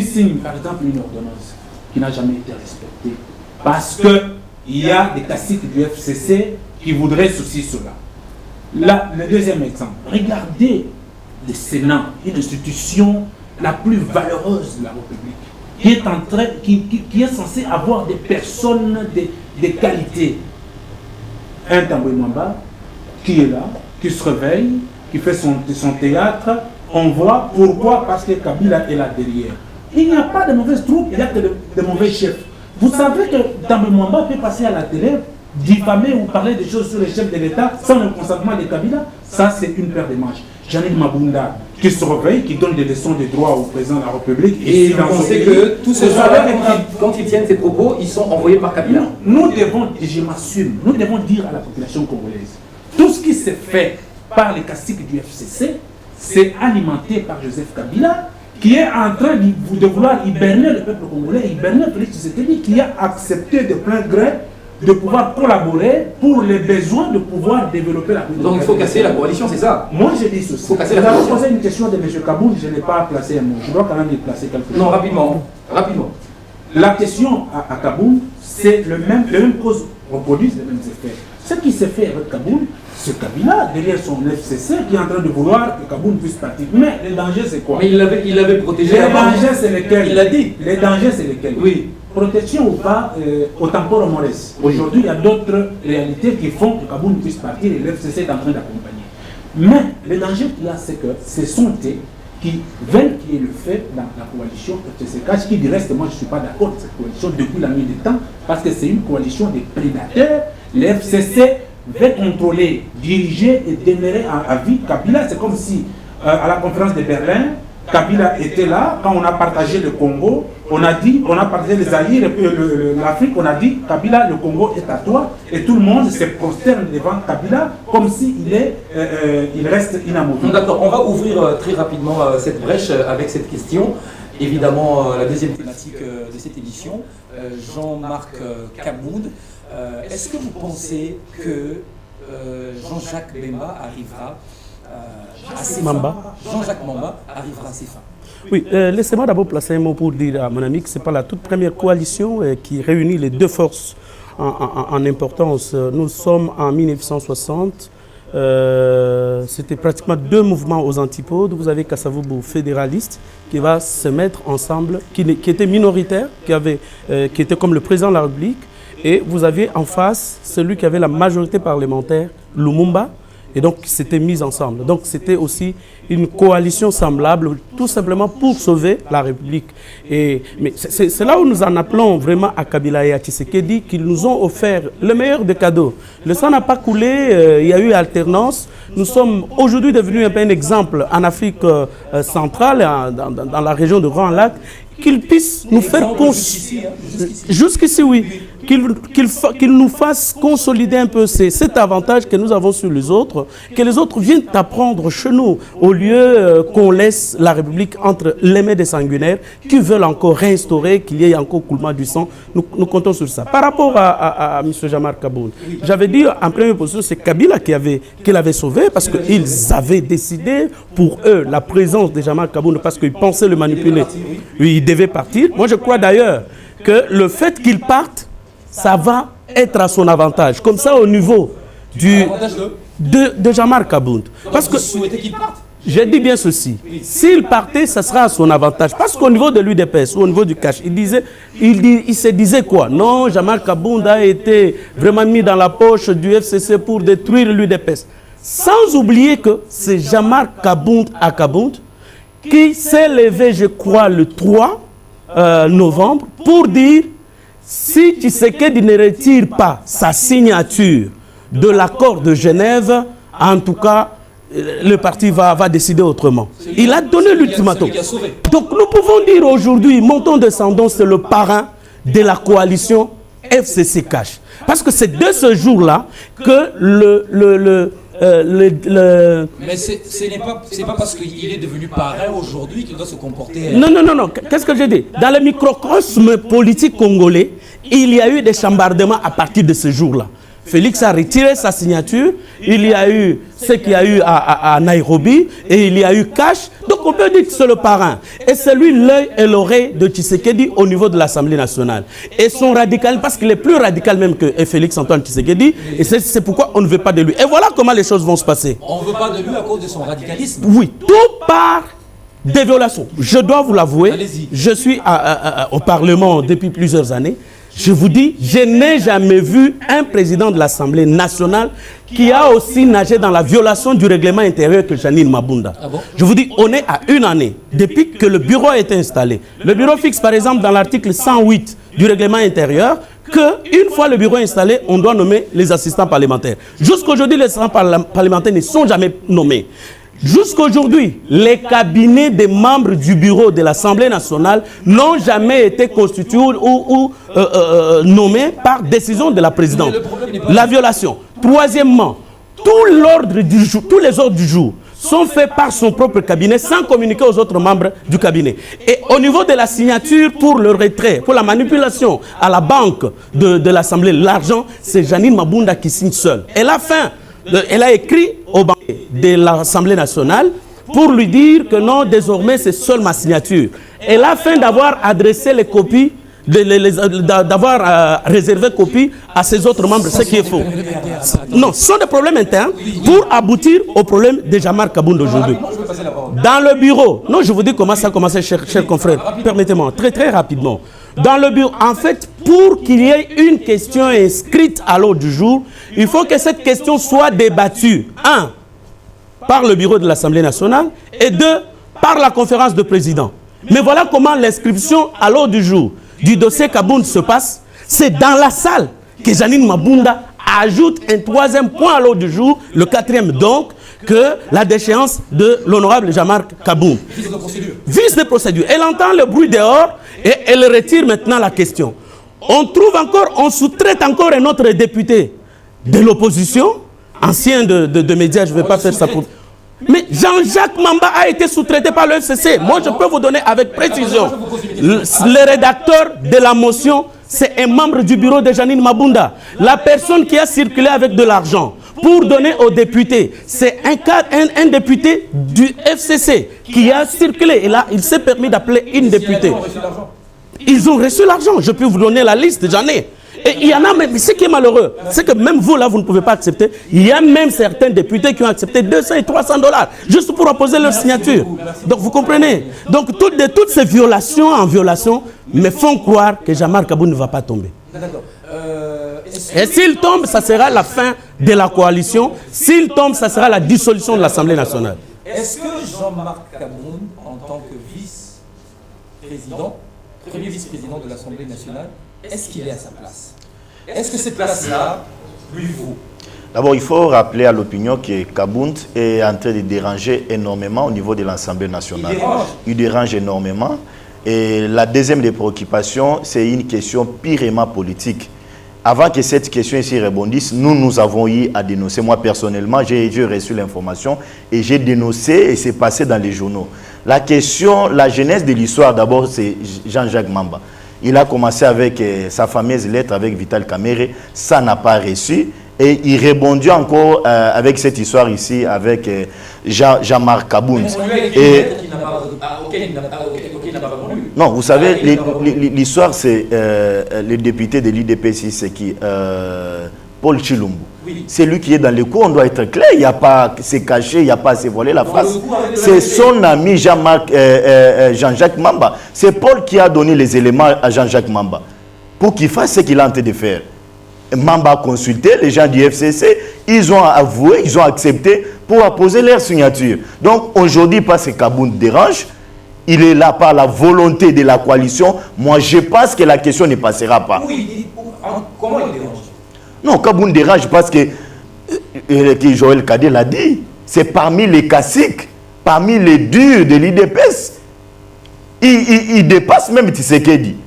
signe par exemple une ordonnance qui n'a jamais été respectée parce qu'il y a des caciques du FCC qui voudraient ceci, cela. Là, le deuxième exemple, regardez le Sénat, une institution la plus valeureuse de la République, qui est censée avoir des personnes de qualité. Un Tamboué Mwamba qui est là, qui se réveille, qui fait son théâtre. On voit pourquoi, parce que Kabila est là derrière. Il n'y a pas de mauvaises troupes, il y a que de mauvais chefs. Vous savez que Tamboué Mwamba peut passer à la télé, diffamer ou parler des choses sur les chefs de l'État sans le consentement de Kabila. Ça, c'est une paire de manches. Janine Mabunda, qui se réveille, qui donne des leçons de droit au président de la République. Et vous pensez que tous ces gens-là, quand ils tiennent ces propos, ils sont envoyés par Kabila? Nous devons, et je m'assume, nous devons dire à la population congolaise, tout ce qui s'est fait par les caciques du FCC, c'est alimenté par Joseph Kabila, qui est en train de vouloir hiberner le peuple congolais, hiberner Félix Tshisekedi, qui a accepté de plein gré de pouvoir collaborer pour les besoins de pouvoir développer la coalition. Donc il faut casser la coalition, c'est ça? Moi je dis ceci. Vous avez posé une question de M. Kaboul, je n'ai pas placé un mot. Je dois quand même y placer quelque chose. Non, rapidement. Rapidement. La question à Kaboul, c'est les mêmes causes reproduisent les mêmes effets. Ce qui s'est fait avec Kaboul, c'est Kabila, derrière son FCC, qui est en train de vouloir que Kaboul puisse partir. Mais le danger, c'est quoi? Mais il l'avait protégé. Les dangers, c'est lesquels? Il l'a dit. Les dangers, c'est lesquels? Oui. Protection ou pas, au tempore mores. Aujourd'hui, il y a d'autres réalités qui font que Kaboul puisse partir et l'FCC est en train d'accompagner. Mais le danger qu'il y a, c'est que c'est Sonté qui veulent qu'il y ait le fait dans la coalition FCC, qui du reste, moi je ne suis pas d'accord avec cette coalition depuis la nuit des temps, parce que c'est une coalition des prédateurs. Le FCC veut contrôler, diriger et demeurer à vie Kabila. C'est comme si, à la conférence de Berlin, Kabila était là, quand on a partagé le Congo, on a partagé les Zaïre et puis l'Afrique, on a dit Kabila, le Congo est à toi, et tout le monde se prosterne devant Kabila comme s'il il reste inamovible. D'accord, on va ouvrir très rapidement cette brèche avec cette question. Évidemment, la deuxième thématique de cette émission, Jean-Marc Kabound. Est-ce que vous pensez que Jean-Jacques Bemba arrivera à ses fins? Jean-Jacques Bemba arrivera à ses fins? Oui, laissez-moi d'abord placer un mot pour dire à mon ami que ce n'est pas la toute première coalition qui réunit les deux forces en importance. Nous sommes en 1960. C'était pratiquement deux mouvements aux antipodes. Vous avez Kasavubu fédéraliste qui va se mettre ensemble, qui était minoritaire, qui était comme le président de la République. Et vous aviez en face celui qui avait la majorité parlementaire, Lumumba. Et donc, c'était mis ensemble. Donc, c'était aussi une coalition semblable, tout simplement pour sauver la République. Mais c'est là où nous en appelons vraiment à Kabila et à Tshisekedi, qu'ils nous ont offert le meilleur des cadeaux. Le sang n'a pas coulé, il y a eu alternance. Nous sommes aujourd'hui devenus un peu un exemple en Afrique centrale, dans la région de Grand Lac, qu'ils puissent nous faire jusqu'ici, oui, qu'il nous fasse consolider un peu cet avantage que nous avons sur les autres, que les autres viennent apprendre chez nous, au lieu qu'on laisse la République entre les mains des sanguinaires qui veulent encore réinstaurer, qu'il y ait encore coulement du sang. Nous comptons sur ça. Par rapport à M. Jean-Marc Kabound, j'avais dit en première position, c'est Kabila qui l'avait sauvé parce qu'ils avaient décidé pour eux la présence de Jean-Marc Kabound parce qu'ils pensaient le manipuler. Oui, il devait partir. Moi, je crois d'ailleurs que le fait qu'il parte, ça va être à son avantage. Comme ça, au niveau de Jean-Marc Kabound. Parce que vous souhaitez qu'il parte? j'ai dit bien ceci. S'il partait, ça sera à son avantage. Parce qu'au niveau de l'UDPS, ou au niveau du cash, il se disait quoi? Non, Jean-Marc Kabound a été vraiment mis dans la poche du FCC pour détruire l'UDPS. Sans oublier que c'est Jean-Marc Kabound à Kabound qui s'est levé, je crois, le 3 novembre pour dire si Tshisekedi ne retire pas sa signature de l'accord de Genève, en tout cas, le parti va décider autrement. Il a donné l'ultimatum. Donc nous pouvons dire aujourd'hui, Monton Descendant, c'est le parrain de la coalition FCC Cash. Parce que c'est de ce jour-là que Mais c'est pas parce qu'il est devenu parrain aujourd'hui qu'il doit se comporter... Non. Qu'est-ce que j'ai dit? Dans le microcosme politique congolais, il y a eu des chambardements à partir de ce jour-là. Félix a retiré sa signature, il y a eu ce qu'il y a eu à Nairobi, et il y a eu Cash. Donc on peut dire que c'est le parrain. Et c'est lui l'œil et l'oreille de Tshisekedi au niveau de l'Assemblée nationale. Et son radical, parce qu'il est plus radical même que Félix Antoine Tshisekedi, et c'est pourquoi on ne veut pas de lui. Et voilà comment les choses vont se passer. On ne veut pas de lui à cause de son radicalisme. Oui, tout part des violations. Je dois vous l'avouer, je suis au Parlement depuis plusieurs années. Je vous dis, je n'ai jamais vu un président de l'Assemblée nationale qui a aussi nagé dans la violation du règlement intérieur que Janine Mabunda. Ah bon? Je vous dis, on est à une année depuis que le bureau a été installé. Le bureau fixe par exemple dans l'article 108 du règlement intérieur qu'une fois le bureau installé, on doit nommer les assistants parlementaires. Jusqu'aujourd'hui, les assistants parlementaires ne sont jamais nommés. Jusqu'aujourd'hui, les cabinets des membres du bureau de l'Assemblée nationale n'ont jamais été constitués ou nommés par décision de la présidente. La violation. Troisièmement, tous les ordres du jour sont faits par son propre cabinet sans communiquer aux autres membres du cabinet. Et au niveau de la signature pour le retrait, pour la manipulation à la banque de l'Assemblée, l'argent, c'est Janine Mabunda qui signe seule. Elle a écrit au banquier de l'Assemblée nationale pour lui dire que non, désormais, c'est seule ma signature. Elle a fait d'avoir adressé les copies, d'avoir réservé copie à ses autres membres, ce qui est faux. Non, ce sont des problèmes internes pour aboutir au problème de Jean-Marc Kabound aujourd'hui. Dans le bureau, non, je vous dis comment ça a commencé, chers confrères, permettez-moi, très très rapidement. Dans le bureau, en fait, pour qu'il y ait une question inscrite à l'ordre du jour, il faut que cette question soit débattue, 1, par le bureau de l'Assemblée nationale, et 2, par la conférence de présidents. Mais voilà comment l'inscription à l'ordre du jour du dossier Kabound se passe. C'est dans la salle que Janine Mabunda ajoute un troisième point à l'ordre du jour, le quatrième donc, que la déchéance de l'honorable Jean-Marc Kabound. Vice de procédure. Elle entend le bruit dehors et elle retire maintenant la question. On sous-traite encore un autre député de l'opposition, ancien de médias, je ne vais pas faire ça pour... Mais Jean-Jacques Mamba a été sous-traité par le FCC. Moi, je peux vous donner avec précision. Le rédacteur de la motion, c'est un membre du bureau de Janine Mabunda. La personne qui a circulé avec de l'argent pour donner aux députés, c'est un député du FCC qui a circulé. Et là, il s'est permis d'appeler une députée. Ils ont reçu l'argent. Je peux vous donner la liste, j'en ai. Et il y en a même, ce qui est malheureux, c'est que même vous là, vous ne pouvez pas accepter. Il y a même certains députés qui ont accepté 200 et 300 $ juste pour apposer leur signature. Donc vous comprenez. Donc toutes ces violations en violation me font croire que Jean-Marc Kabound ne va pas tomber. Et s'il tombe, ça sera la fin de la coalition. S'il tombe, ça sera la dissolution de l'Assemblée nationale. Est-ce que Jean-Marc Kabound, en tant que vice-président, premier vice-président de l'Assemblée nationale, est-ce qu'il est à sa place? Est-ce que cette place-là lui vaut? D'abord, il faut rappeler à l'opinion que Kabound est en train de déranger énormément au niveau de l'Assemblée nationale. Il dérange énormément. Et la deuxième des préoccupations, c'est une question purement politique. avant que cette question ici rebondisse, nous avons eu à dénoncer. Moi, personnellement, j'ai reçu l'information et j'ai dénoncé et c'est passé dans les journaux. La question, la genèse de l'histoire, d'abord, c'est Jean-Jacques Mamba. Il a commencé avec sa fameuse lettre avec Vital Kamerhe. Ça n'a pas reçu. Et il rebondit encore avec cette histoire ici, avec Jean-Marc Kabound. Non, vous savez, l'histoire, c'est le député de l'IDPC, c'est qui Paul Chilumbu. Oui. C'est lui qui est dans les coups, on doit être clair, il n'y a pas à se cacher, il n'y a pas à se voiler la face. C'est son ami Jean-Jacques Mamba. C'est Paul qui a donné les éléments à Jean-Jacques Mamba pour qu'il fasse ce qu'il a en train de faire. Mamba a consulté, les gens du FCC, ils ont avoué, ils ont accepté pour apposer leur signature. Donc aujourd'hui, parce que Kabound dérange, il est là par la volonté de la coalition. Moi, je pense que la question ne passera pas. Oui, comment il dérange? Non, Kabound dérange parce que Joël Kadé l'a dit, c'est parmi les classiques, parmi les durs de l'IDPS. Il dépasse même Tshisekedi.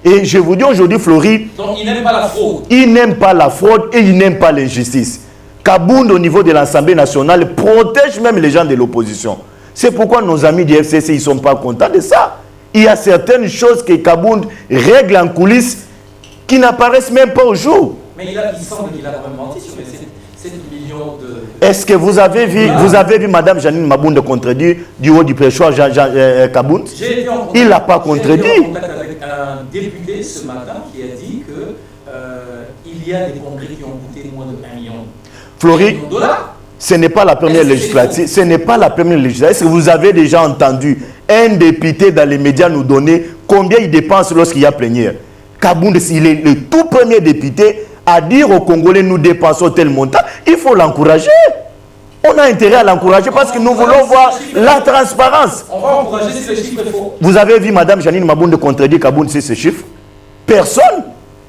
Et je vous dis aujourd'hui, Floride... Donc il n'aime pas la fraude. Il n'aime pas la fraude et il n'aime pas l'injustice. Kabound, au niveau de l'Assemblée nationale, protège même les gens de l'opposition. C'est pourquoi nos amis du FCC, ils ne sont pas contents de ça. Il y a certaines choses que Kabound règle en coulisses qui n'apparaissent même pas au jour. Mais il semble qu'il a vraiment menti sur les 7 millions de... Est-ce que vous avez vu Mme Janine Mabound contredire du haut du prêchoir Kabound? Il ne l'a pas contredit. J'ai été en contact avec un député ce matin qui a dit qu'il y a des congrès qui ont coûté moins de 1 million de dollars. Ce n'est pas la première législative. Ce n'est pas la première législative. Est-ce que vous avez déjà entendu un député dans les médias nous donner combien il dépense lorsqu'il y a plénière? Kabound, il est le tout premier député à dire aux Congolais, nous dépensons tel montant. Il faut l'encourager. On a intérêt à l'encourager parce que nous voulons voir la transparence. On va encourager si les chiffres faux. Vous avez vu Mme Janine Mabound contredire Kabound sur ces chiffres? Personne.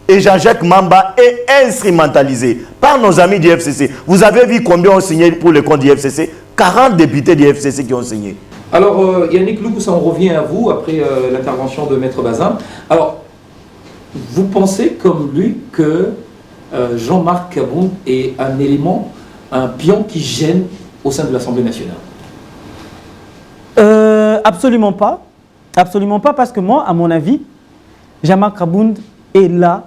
Et Jean-Jacques Mamba est instrumentalisé par nos amis du FCC. Vous avez vu combien ont signé pour le compte du FCC? 40 députés du FCC qui ont signé. Alors, Yannick Loukoussa, on revient à vous après l'intervention de Maître Bazin. Alors, vous pensez comme lui que Jean-Marc Kabound est un élément, un pion qui gêne au sein de l'Assemblée nationale? Absolument pas. Absolument pas, parce que moi, à mon avis, Jean-Marc Kabound est là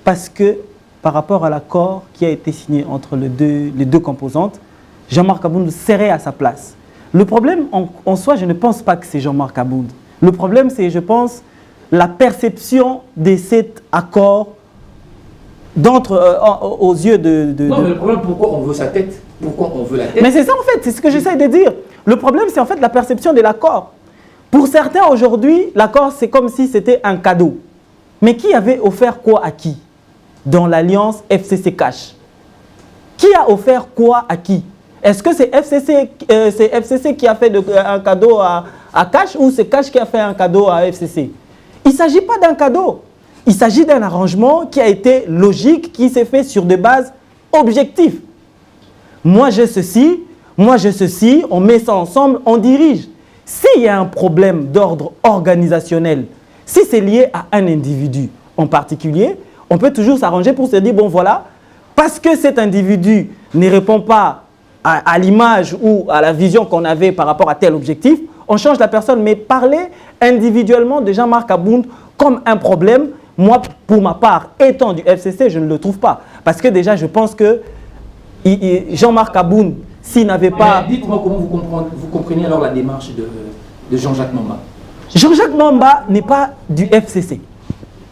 parce que par rapport à l'accord qui a été signé entre les deux composantes, Jean-Marc Kabound serait à sa place. Le problème en soi, je ne pense pas que c'est Jean-Marc Kabound. Le problème, c'est, je pense, la perception de cet accord aux yeux de... Non, mais le problème, pourquoi on veut sa tête? Pourquoi on veut la tête? Mais c'est ça en fait, c'est ce que j'essaie de dire. Le problème, c'est en fait la perception de l'accord. Pour certains, aujourd'hui, l'accord, c'est comme si c'était un cadeau. Mais qui avait offert quoi à qui dans l'alliance FCC-Cash? Qui a offert quoi à qui? Est-ce que c'est FCC qui a fait un cadeau à Cash ou c'est Cash qui a fait un cadeau à FCC? Il ne s'agit pas d'un cadeau. Il s'agit d'un arrangement qui a été logique, qui s'est fait sur des bases objectives. Moi j'ai ceci, on met ça ensemble, on dirige. S'il y a un problème d'ordre organisationnel, si c'est lié à un individu en particulier, on peut toujours s'arranger pour se dire, bon voilà, parce que cet individu ne répond pas à l'image ou à la vision qu'on avait par rapport à tel objectif, on change la personne. Mais parler individuellement de Jean-Marc Kabound comme un problème, moi, pour ma part, étant du FCC, je ne le trouve pas. Parce que déjà, je pense que Jean-Marc Kabound, s'il n'avait pas... Dites-moi comment vous comprenez alors la démarche de Jean-Jacques Mamba. Jean-Jacques Mamba n'est pas du FCC,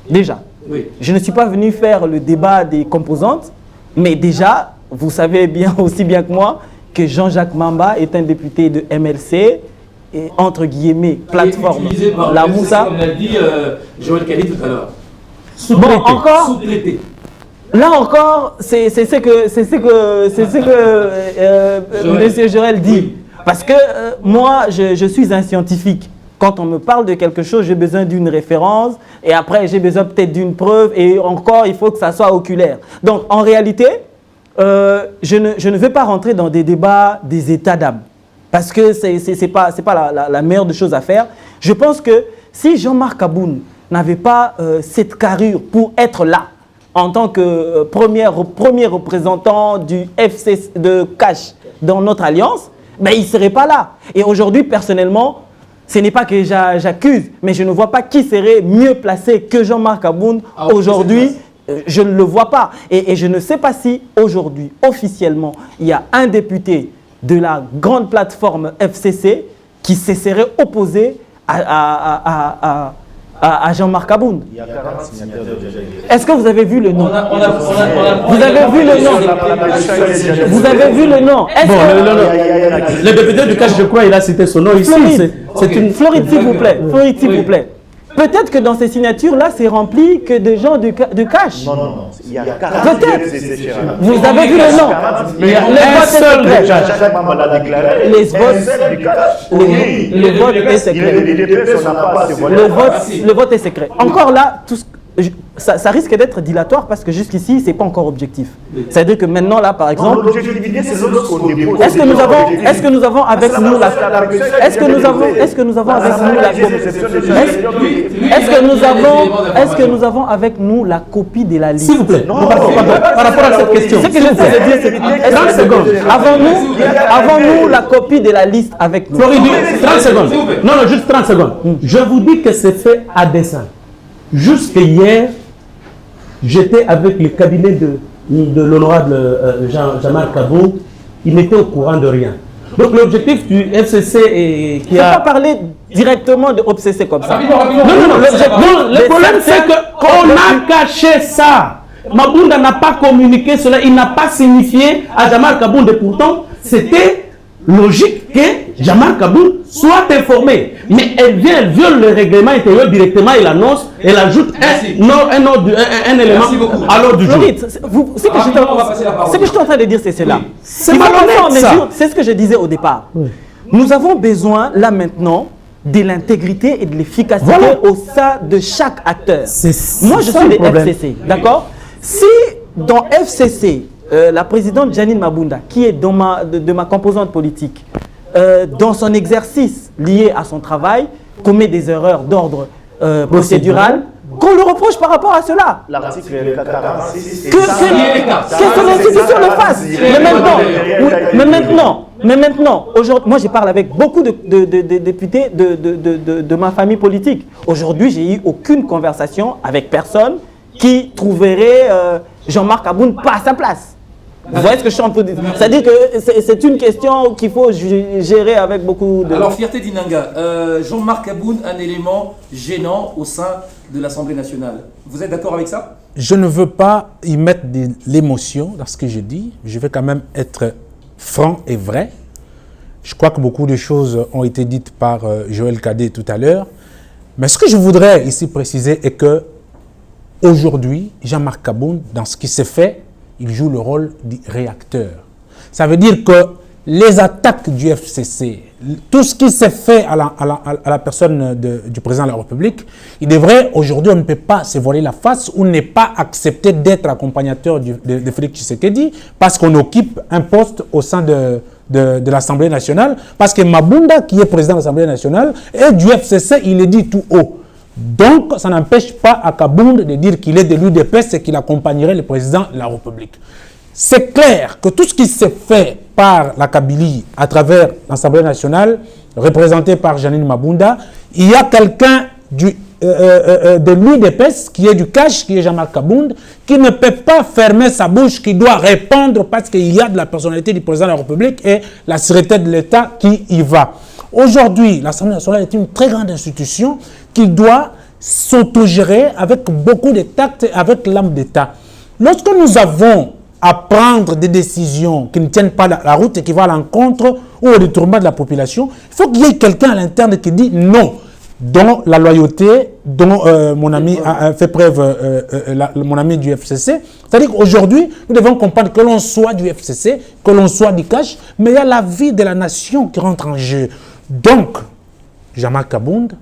déjà. Oui. Je ne suis pas venu faire le débat des composantes, mais déjà, vous savez bien aussi bien que moi que Jean-Jacques Mamba est un député de MLC, et entre guillemets, plateforme, la Moussa. Comme l'a dit Joël Kadé tout à l'heure. Bon, encore, sous-traité. Là encore, c'est ce que M. Jorel dit. Oui. Parce que moi, je suis un scientifique. Quand on me parle de quelque chose, j'ai besoin d'une référence et après, j'ai besoin peut-être d'une preuve et encore, il faut que ça soit oculaire. Donc, en réalité, je ne vais pas rentrer dans des débats des états d'âme parce que ce n'est pas la meilleure des choses à faire. Je pense que si Jean-Marc Kabound n'avait pas cette carrure pour être là, en tant que premier représentant du FC de Cash dans notre alliance, ben, il ne serait pas là. Et aujourd'hui, personnellement, ce n'est pas que j'accuse, mais je ne vois pas qui serait mieux placé que Jean-Marc Abound aujourd'hui. Je ne le vois pas. Et je ne sais pas si aujourd'hui, officiellement, il y a un député de la grande plateforme FCC qui se serait opposé à Jean-Marc Abound. Est-ce que vous avez vu le nom? Vous avez vu le nom? Vous avez vu le nom? Le député du Cash, je crois, il a cité son nom ici. Floride, s'il vous plaît. Floride, s'il vous plaît. Peut-être que dans ces signatures-là, c'est rempli que de gens de Cash. Non. Il y a peut-être. Vous avez vu le nom? Les votes est secret. Le vote est secret. Le vote est secret. Encore là, ça risque d'être dilatoire parce que jusqu'ici, ce n'est pas encore objectif. C'est-à-dire que maintenant, là, par exemple, est-ce que nous avons avec nous la avec nous la copie de la liste? S'il vous plaît, par rapport à cette question. Ce que j'essaie de dire, c'est 30 secondes. Avons-nous la copie de la liste avec nous? Floride, 30 secondes. Non, juste 30 secondes. Je vous dis que c'est fait à dessein. Jusque hier, j'étais avec le cabinet de l'honorable Jean-Marc Abound. Il n'était au courant de rien. Donc l'objectif du FCC qui a... pas parler directement de OPCC comme ça. Non, le problème c'est qu'on a caché ça. Mabounda n'a pas communiqué cela, il n'a pas signifié à Jean-Marc Abound. Et pourtant, c'était logique que Jean-Marc Abound soit informé. Mais elle viole le règlement intérieur directement, elle annonce, elle ajoute un élément à l'ordre du jour. Ce que je suis en train de dire, c'est cela. C'est malhonnête, ça. C'est ce que je disais au départ. Oui. Nous avons besoin, là maintenant, de l'intégrité et de l'efficacité au sein de chaque acteur. Moi, je suis des FCC, d'accord? Si dans FCC, la présidente Janine Mabounda, qui est de ma composante politique, dans son exercice lié à son travail, commet des erreurs d'ordre procédural, qu'on le reproche par rapport à cela. L'article 46. Que son institution le fasse. Mais maintenant, aujourd'hui, moi je parle avec beaucoup de députés de ma famille politique. Aujourd'hui, j'ai eu aucune conversation avec personne qui trouverait Jean-Marc Abound pas à sa place. Vous voyez ce que je suis en train de dire? C'est-à-dire que c'est une question qu'il faut gérer avec beaucoup de... Alors, Fierté d'Inanga, Jean-Marc Abound, un élément gênant au sein de l'Assemblée nationale. Vous êtes d'accord avec ça? Je ne veux pas y mettre de l'émotion dans ce que je dis. Je vais quand même être franc et vrai. Je crois que beaucoup de choses ont été dites par Joël Cadet tout à l'heure. Mais ce que je voudrais ici préciser est que aujourd'hui, Jean-Marc Abound, dans ce qui s'est fait, il joue le rôle du réacteur. Ça veut dire que les attaques du FCC, tout ce qui s'est fait à la personne du président de la République, il devrait, aujourd'hui, on ne peut pas se voiler la face ou ne pas accepter d'être accompagnateur de Félix Tshisekedi parce qu'on occupe un poste au sein de l'Assemblée nationale, parce que Mabounda, qui est président de l'Assemblée nationale, et du FCC, il est dit tout haut. Donc, ça n'empêche pas à Kabound de dire qu'il est de l'UDPS et qu'il accompagnerait le président de la République. C'est clair que tout ce qui s'est fait par la Kabylie à travers l'Assemblée nationale, représentée par Janine Mabounda, il y a quelqu'un de l'UDPS qui est du Cash, qui est Jean-Marc Abound, qui ne peut pas fermer sa bouche, qui doit répondre parce qu'il y a de la personnalité du président de la République et la sûreté de l'État qui y va. Aujourd'hui, l'Assemblée nationale est une très grande institution qui doit s'autogérer avec beaucoup de tact et avec l'âme d'État. Lorsque nous avons à prendre des décisions qui ne tiennent pas la route et qui vont à l'encontre ou au détournement de la population, il faut qu'il y ait quelqu'un à l'interne qui dit non, dont la loyauté, dont mon ami a fait preuve, mon ami du FCC. C'est-à-dire qu'aujourd'hui, nous devons comprendre que l'on soit du FCC, que l'on soit du Cash, mais il y a la vie de la nation qui rentre en jeu. Donc, Jean-Marc Abound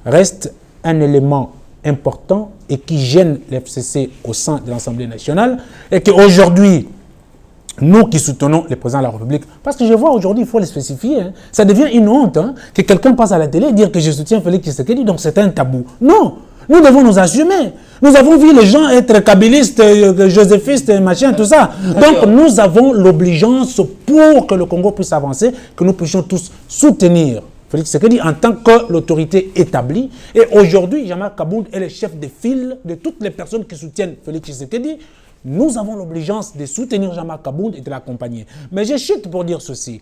reste un élément important et qui gêne l'FCC au sein de l'Assemblée nationale et qu'aujourd'hui, nous qui soutenons le président de la République, parce que je vois aujourd'hui, il faut le spécifier, hein, ça devient une honte que quelqu'un passe à la télé et dire que je soutiens Félix Tshisekedi, donc c'est un tabou. Non, Nous devons nous assumer. Nous avons vu les gens être kabylistes, joséphistes, machin, tout ça. Donc, nous avons l'obligeance pour que le Congo puisse avancer, que nous puissions tous soutenir Félix Tshisekedi en tant que l'autorité établie. Et aujourd'hui, Jean-Marc Kabound est le chef de file de toutes les personnes qui soutiennent Félix Tshisekedi. Nous avons l'obligeance de soutenir Jean-Marc Kabound et de l'accompagner. Mais je chute pour dire ceci.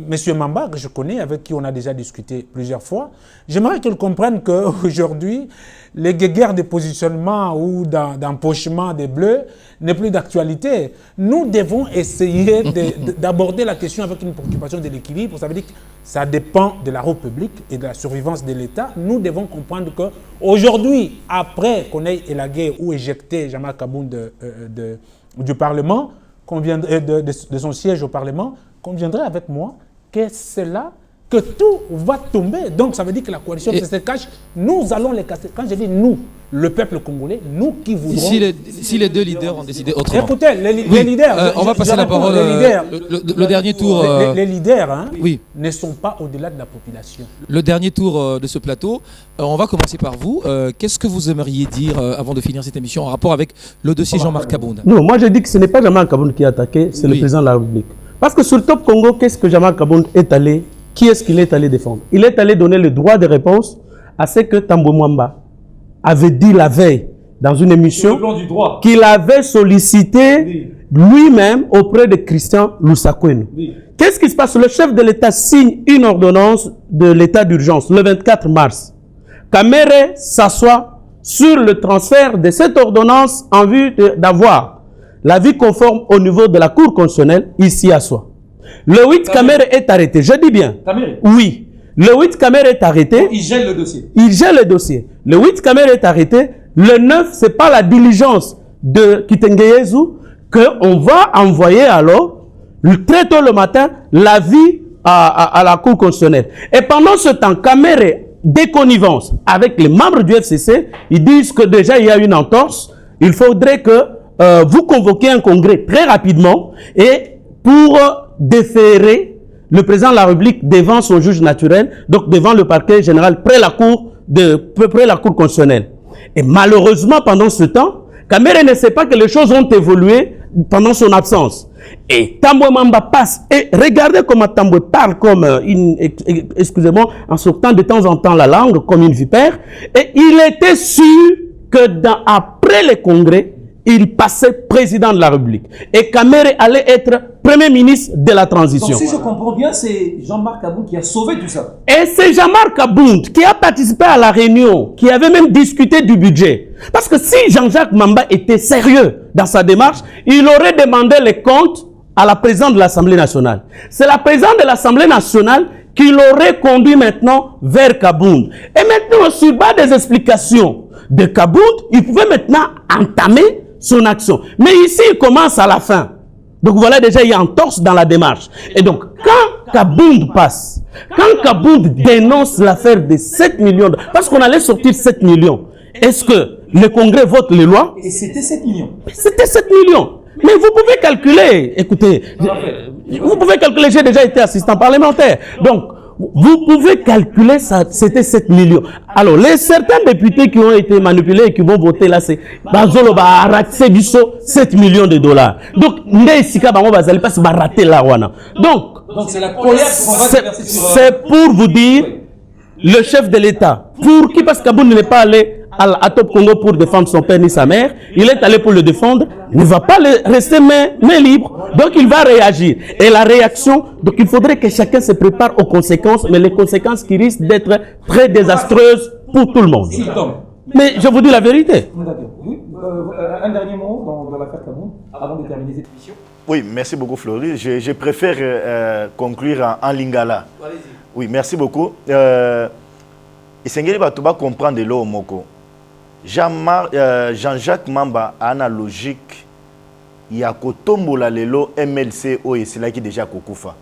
Monsieur Mamba, que je connais, avec qui on a déjà discuté plusieurs fois, j'aimerais qu'il comprenne qu'aujourd'hui, les guerres de positionnement ou d'empochement des Bleus n'est plus d'actualité. Nous devons essayer d'aborder la question avec une préoccupation de l'équilibre. Ça veut dire que ça dépend de la République et de la survivance de l'État. Nous devons comprendre qu'aujourd'hui, après qu'on ait élagué ou éjecté Jean-Marc Kabound du Parlement, de son siège au Parlement, conviendrait avec moi que c'est là que tout va tomber. Donc ça veut dire que la coalition se cache. Nous allons les casser. Quand je dis nous, le peuple congolais, nous qui voudrons... Si les deux leaders ont décidé autrement. Écoutez, les leaders... on va passer la parole. Le dernier tour... Les leaders oui. ne sont pas au-delà de la population. Le dernier tour de ce plateau, on va commencer par vous. Qu'est-ce que vous aimeriez dire avant de finir cette émission en rapport avec le dossier Jean-Marc Kabound? Non, moi je dis que ce n'est pas Jean-Marc Kabound qui est attaqué, c'est le président de la République. Parce que sur le Top Congo, qu'est-ce que Jean-Marc Kabound est allé, qui est-ce qu'il est allé défendre? Il est allé donner le droit de réponse à ce que Tambo Mwamba avait dit la veille dans une émission qu'il avait sollicité lui-même auprès de Christian Lusakwenu. Qu'est-ce qui se passe? Le chef de l'État signe une ordonnance de l'état d'urgence le 24 mars. Kamere s'assoit sur le transfert de cette ordonnance en vue d'avoir l'avis conforme au niveau de la Cour constitutionnelle ici à soi. Le 8 Kamere est arrêté. Je dis bien. Kamere. Oui. Le 8 Kamere est arrêté. Donc, il gèle le dossier. Il gèle le dossier. Le 8 Kamere est arrêté. Le 9, c'est pas la diligence de Kitengeyezu qu'on va envoyer alors, très tôt le matin, l'avis à la Cour constitutionnelle. Et pendant ce temps, Kamere, déconnivence avec les membres du FCC, ils disent que déjà il y a une entorse. Il faudrait que vous convoquez un congrès très rapidement et pour déférer le président de la République devant son juge naturel, donc devant le parquet général, près la cour constitutionnelle. Et malheureusement, pendant ce temps, Kamere ne sait pas que les choses ont évolué pendant son absence. Et Tambwe Mwamba passe. Et regardez comment Tambwe parle comme excusez-moi, en sortant de temps en temps la langue comme une vipère. Et il était sûr que après le congrès, il passait président de la République. Et Kamere allait être premier ministre de la transition. Donc si je comprends bien, c'est Jean-Marc Kabound qui a sauvé tout ça. Et c'est Jean-Marc Kabound qui a participé à la réunion, qui avait même discuté du budget. Parce que si Jean-Jacques Mamba était sérieux dans sa démarche, il aurait demandé les comptes à la présidente de l'Assemblée nationale. C'est la présidente de l'Assemblée nationale qui l'aurait conduit maintenant vers Kabound. Et maintenant, sur base des explications de Kabound, il pouvait maintenant entamer son action. Mais ici, il commence à la fin. Donc voilà, déjà, il y a une entorse dans la démarche. Et donc, quand Kabound passe, quand Kabound dénonce l'affaire de 7 millions, parce qu'on allait sortir 7 millions, est-ce que le Congrès vote les lois? Et c'était 7 millions. C'était 7 millions. Mais vous pouvez calculer, écoutez, vous pouvez calculer, j'ai déjà été assistant parlementaire. Donc, vous pouvez calculer ça, c'était 7 millions. Alors, certains députés qui ont été manipulés et qui vont voter là, c'est Bazolo va rater du saut 7 millions de dollars. Donc, Donc, c'est la colère qu'on va déverser sur... C'est pour vous dire, le chef de l'État, pour qui, parce que Kabound n'est pas allé à Top Congo pour défendre son père ni sa mère, il est allé pour le défendre, il ne va pas rester main libre, donc il va réagir. Et la réaction, donc il faudrait que chacun se prépare aux conséquences, mais les conséquences qui risquent d'être très désastreuses pour tout le monde. Mais je vous dis la vérité. Un dernier mot dans l'affaire Kabound, avant de terminer cette émission. Oui, merci beaucoup Floris. Je préfère conclure en lingala. Allez-y. Oui, merci beaucoup. Isengeli Batuba comprendre de l'eau moko. Jean-Jacques Mamba a une logique. Il y a kotombola lelo MLC c'est là qui déjà kokufa.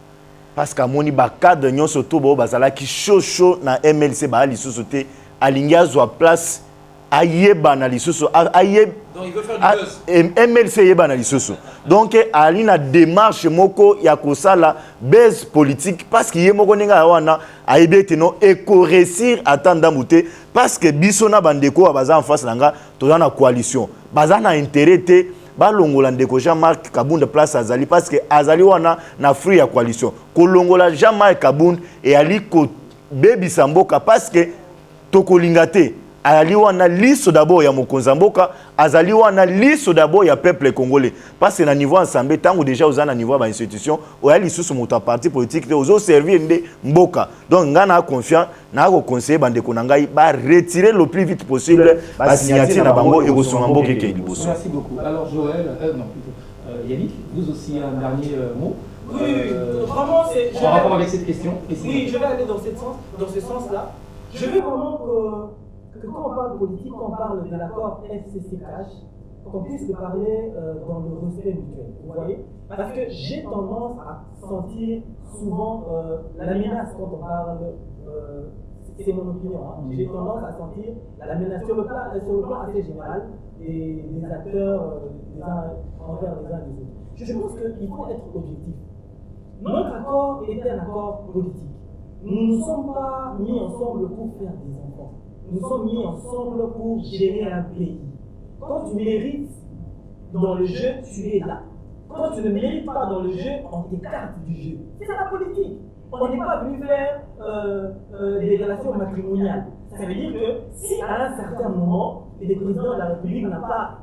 Parce que moni baka de nyon soto bo bazala ki chaud na MLC ba ali sosoté alinga zo place ayeba na lisusu ayeb Donc il veut faire du buzz. MLC yeba na lisusu donc ali na démarche moko ya kosala base politique parce que ye moko ninga wana ayebete no eko réussir atanda muté parce que biso na bandeko baza en face nanga toza na coalition baza na intérêt te balongola ndeko Jean-Marc Kabund place azali parce que azali wana na free ya coalition kolongola Jean-Marc Kabund et ali ko bebi samboka parce que tokolinga te azali wana listo d'abord ya mokonza mboka azali wana listo d'abord ya peuple congolais parce que na niveau ensemble tango déjà aux na niveau ba institution o ya lisusu moto parti politique te ozo servir nde mboka donc ngana a confiant na ko conseiller bande ko ngai ba retirer le plus vite possible ba signature na bango et ko mboka ke liboso. Merci beaucoup. Alors Joël, non plutôt Yannick, vous aussi un dernier mot. Oui, vraiment c'est En rapport avec cette question. Oui, je vais aller dans ce sens-là. Je veux vraiment que quand on parle politique, quand on parle de l'accord FCC-CACH, qu'on puisse le parler dans le respect mutuel. Vous voyez? Parce que j'ai tendance à sentir souvent la menace quand on parle, c'est mon opinion, hein, j'ai tendance à sentir la menace sur le plan assez général des acteurs des uns envers les uns des autres. Je pense qu'il faut être objectif. Notre accord était un accord politique. Nous ne sommes pas mis ensemble pour faire des enfants. Nous sommes mis ensemble pour gérer un pays. Quand tu mérites dans le jeu, tu es là. Quand tu ne mérites pas dans le jeu, on t'écarte du jeu. C'est la politique. On n'est pas venu faire des relations matrimoniales. Ça veut dire que si à un certain moment, le président de la République n'a pas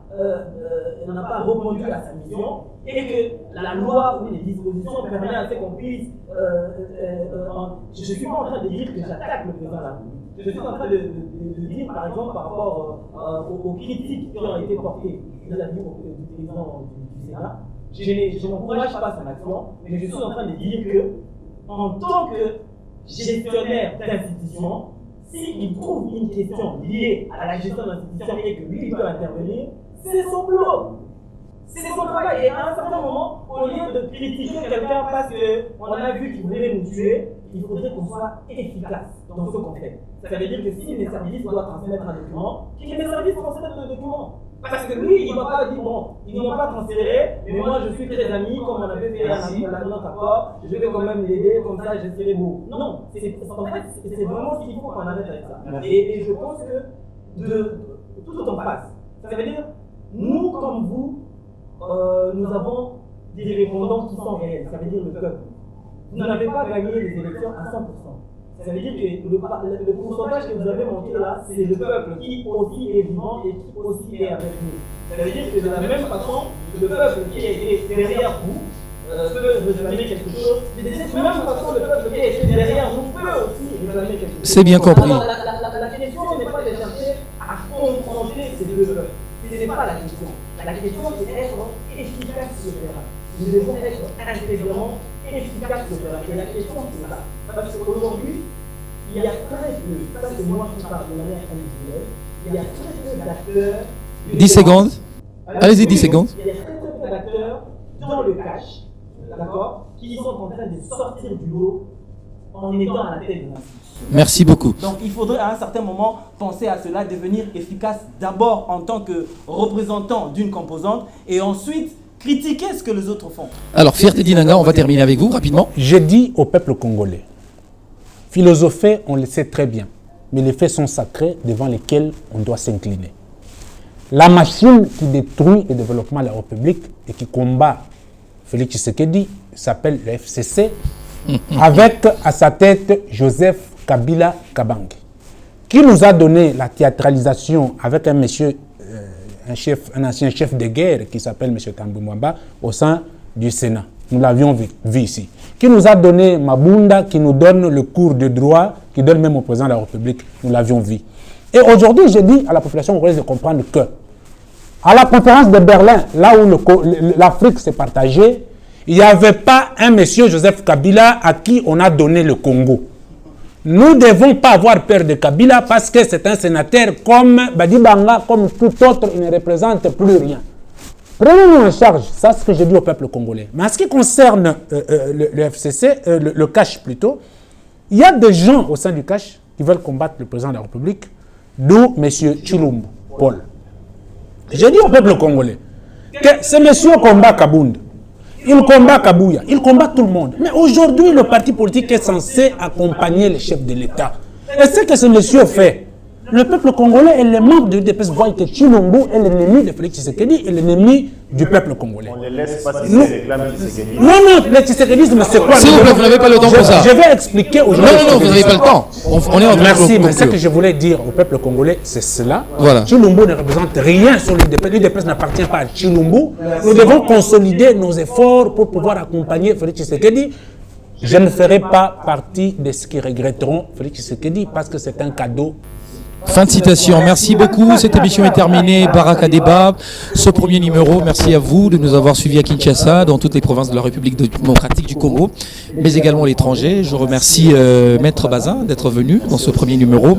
répondu à sa mission et que la loi ou les dispositions permettent à ce qu'on puisse... je ne suis pas en train de dire que j'attaque le président de la République. Je suis en train de dire, par exemple, par rapport aux critiques qui ont été portées vis-à-vis du président du Sénat, je n'encourage pas son action, mais je suis en train de dire que, en tant que gestionnaire d'institution, s'il trouve une question liée à la gestion d'institution et que lui peut intervenir, c'est son boulot. C'est son travail. Et à un certain moment, au lieu de critiquer quelqu'un parce qu'on a vu qu'il voulait nous tuer, il faudrait qu'on soit efficace dans ce contexte. Ça veut dire que si les services doivent transmettre un document, que les services transmettent le document. Parce que lui, il ne va pas dire, bon, ils n'ont pas transféré, mais moi je suis très ami, comme on avait fait notre accord, je vais quand même l'aider, comme ça je serai beau. Non, en fait, c'est vraiment ce qu'il faut qu'on arrête avec ça. Et je pense que tout en face. Ça veut dire, nous comme vous, nous avons des répondants qui sont réels, ça veut dire le peuple. Vous n'avez pas gagné les élections à 100%. Ça veut dire que le pourcentage que vous avez manqué là, c'est le peuple qui aussi est vivant et qui aussi est avec nous. Ça veut dire que de la même façon, le peuple qui est derrière vous peut réclamer quelque chose. De la même façon, le peuple qui est derrière vous peut aussi réclamer quelque chose. C'est bien compris. Alors, la question n'est pas de chercher à confronter ces deux peuples. Ce n'est pas la question. La question, c'est d'être efficace sur le terrain. Nous devons être intégralement efficace sur le terrain. Et la question, c'est ça. Parce qu'aujourd'hui, il y a très peu, ça c'est moi qui parle de manière individuelle, il y a très peu d'acteurs. 10 secondes. Allez-y, 10 secondes. Il y a très peu d'acteurs dans le cash, d'accord, qui sont en train de sortir du lot en étant à la tête de l'institution. Merci beaucoup. Donc il faudrait à un certain moment penser à cela, devenir efficace d'abord en tant que représentant d'une composante et ensuite critiquer ce que les autres font. Alors, Fierté Dinanga, on va terminer avec vous rapidement. J'ai dit au peuple congolais, philosopher, on le sait très bien, mais les faits sont sacrés devant lesquels on doit s'incliner. La machine qui détruit le développement de la République et qui combat Félix Tshisekedi s'appelle le FCC, avec à sa tête Joseph Kabila Kabange, qui nous a donné la théâtralisation avec un monsieur, un ancien chef de guerre qui s'appelle M. Tambou Mwamba au sein du Sénat. Nous l'avions vu ici. Qui nous a donné Mabunda, qui nous donne le cours de droit, qui donne même au président de la République. Nous l'avions vu. Et aujourd'hui, je dis à la population congolaise de comprendre que, à la conférence de Berlin, là où l'Afrique s'est partagée, il n'y avait pas un monsieur Joseph Kabila à qui on a donné le Congo. Nous ne devons pas avoir peur de Kabila parce que c'est un sénateur comme Badibanga, comme tout autre, il ne représente plus rien. Prenez-nous en charge, ça c'est ce que j'ai dit au peuple congolais. Mais en ce qui concerne le FCC, le cash plutôt, il y a des gens au sein du cash qui veulent combattre le président de la République, d'où M. Chilumbu. Paul, j'ai dit au peuple congolais que ce monsieur combat Kabound, il combat Kabouya, il combat tout le monde. Mais aujourd'hui, le parti politique est censé accompagner les chefs de l'État. Et ce que ce monsieur fait, le peuple congolais et les membres de l'UDPS voient que Chilombo est l'ennemi de Félix Tshisekedi et l'ennemi du peuple congolais. On ne laisse pas si c'est réclame Tshisekedi. Non, le Tshisekidisme, c'est quoi? S'il vous plaît, vous n'avez pas le temps pour ça. Je vais expliquer aujourd'hui. Non, vous n'avez pas le temps. On est en train Merci, de mais ce que conclure. je voulais dire au peuple congolais, c'est cela. Voilà. Chilombo ne représente rien sur l'UDPS. L'UDPS n'appartient pas à Chilombo. Nous devons consolider nos efforts pour pouvoir accompagner Félix Tshisekedi. Je ne ferai pas partie de ceux qui regretteront Félix Tshisekedi parce que c'est un cadeau. Fin de citation. Merci beaucoup. Cette émission est terminée. Baraka Débat, ce premier numéro. Merci à vous de nous avoir suivis à Kinshasa, dans toutes les provinces de la République démocratique du Congo, mais également l'étranger. Je remercie Maître Bazin d'être venu dans ce premier numéro.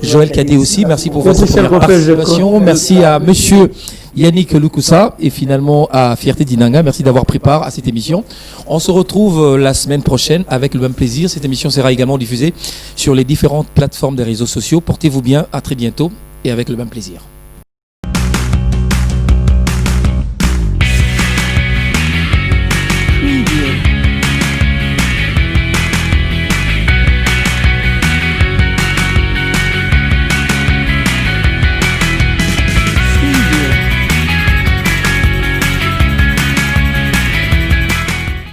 Joël Cadet aussi, merci pour votre première participation. Merci à Monsieur Yannick Lukusa et finalement à Fierté d'Inanga. Merci d'avoir pris part à cette émission. On se retrouve la semaine prochaine avec le même plaisir. Cette émission sera également diffusée sur les différentes plateformes des réseaux sociaux. Portez-vous bien, à très bientôt et avec le même plaisir.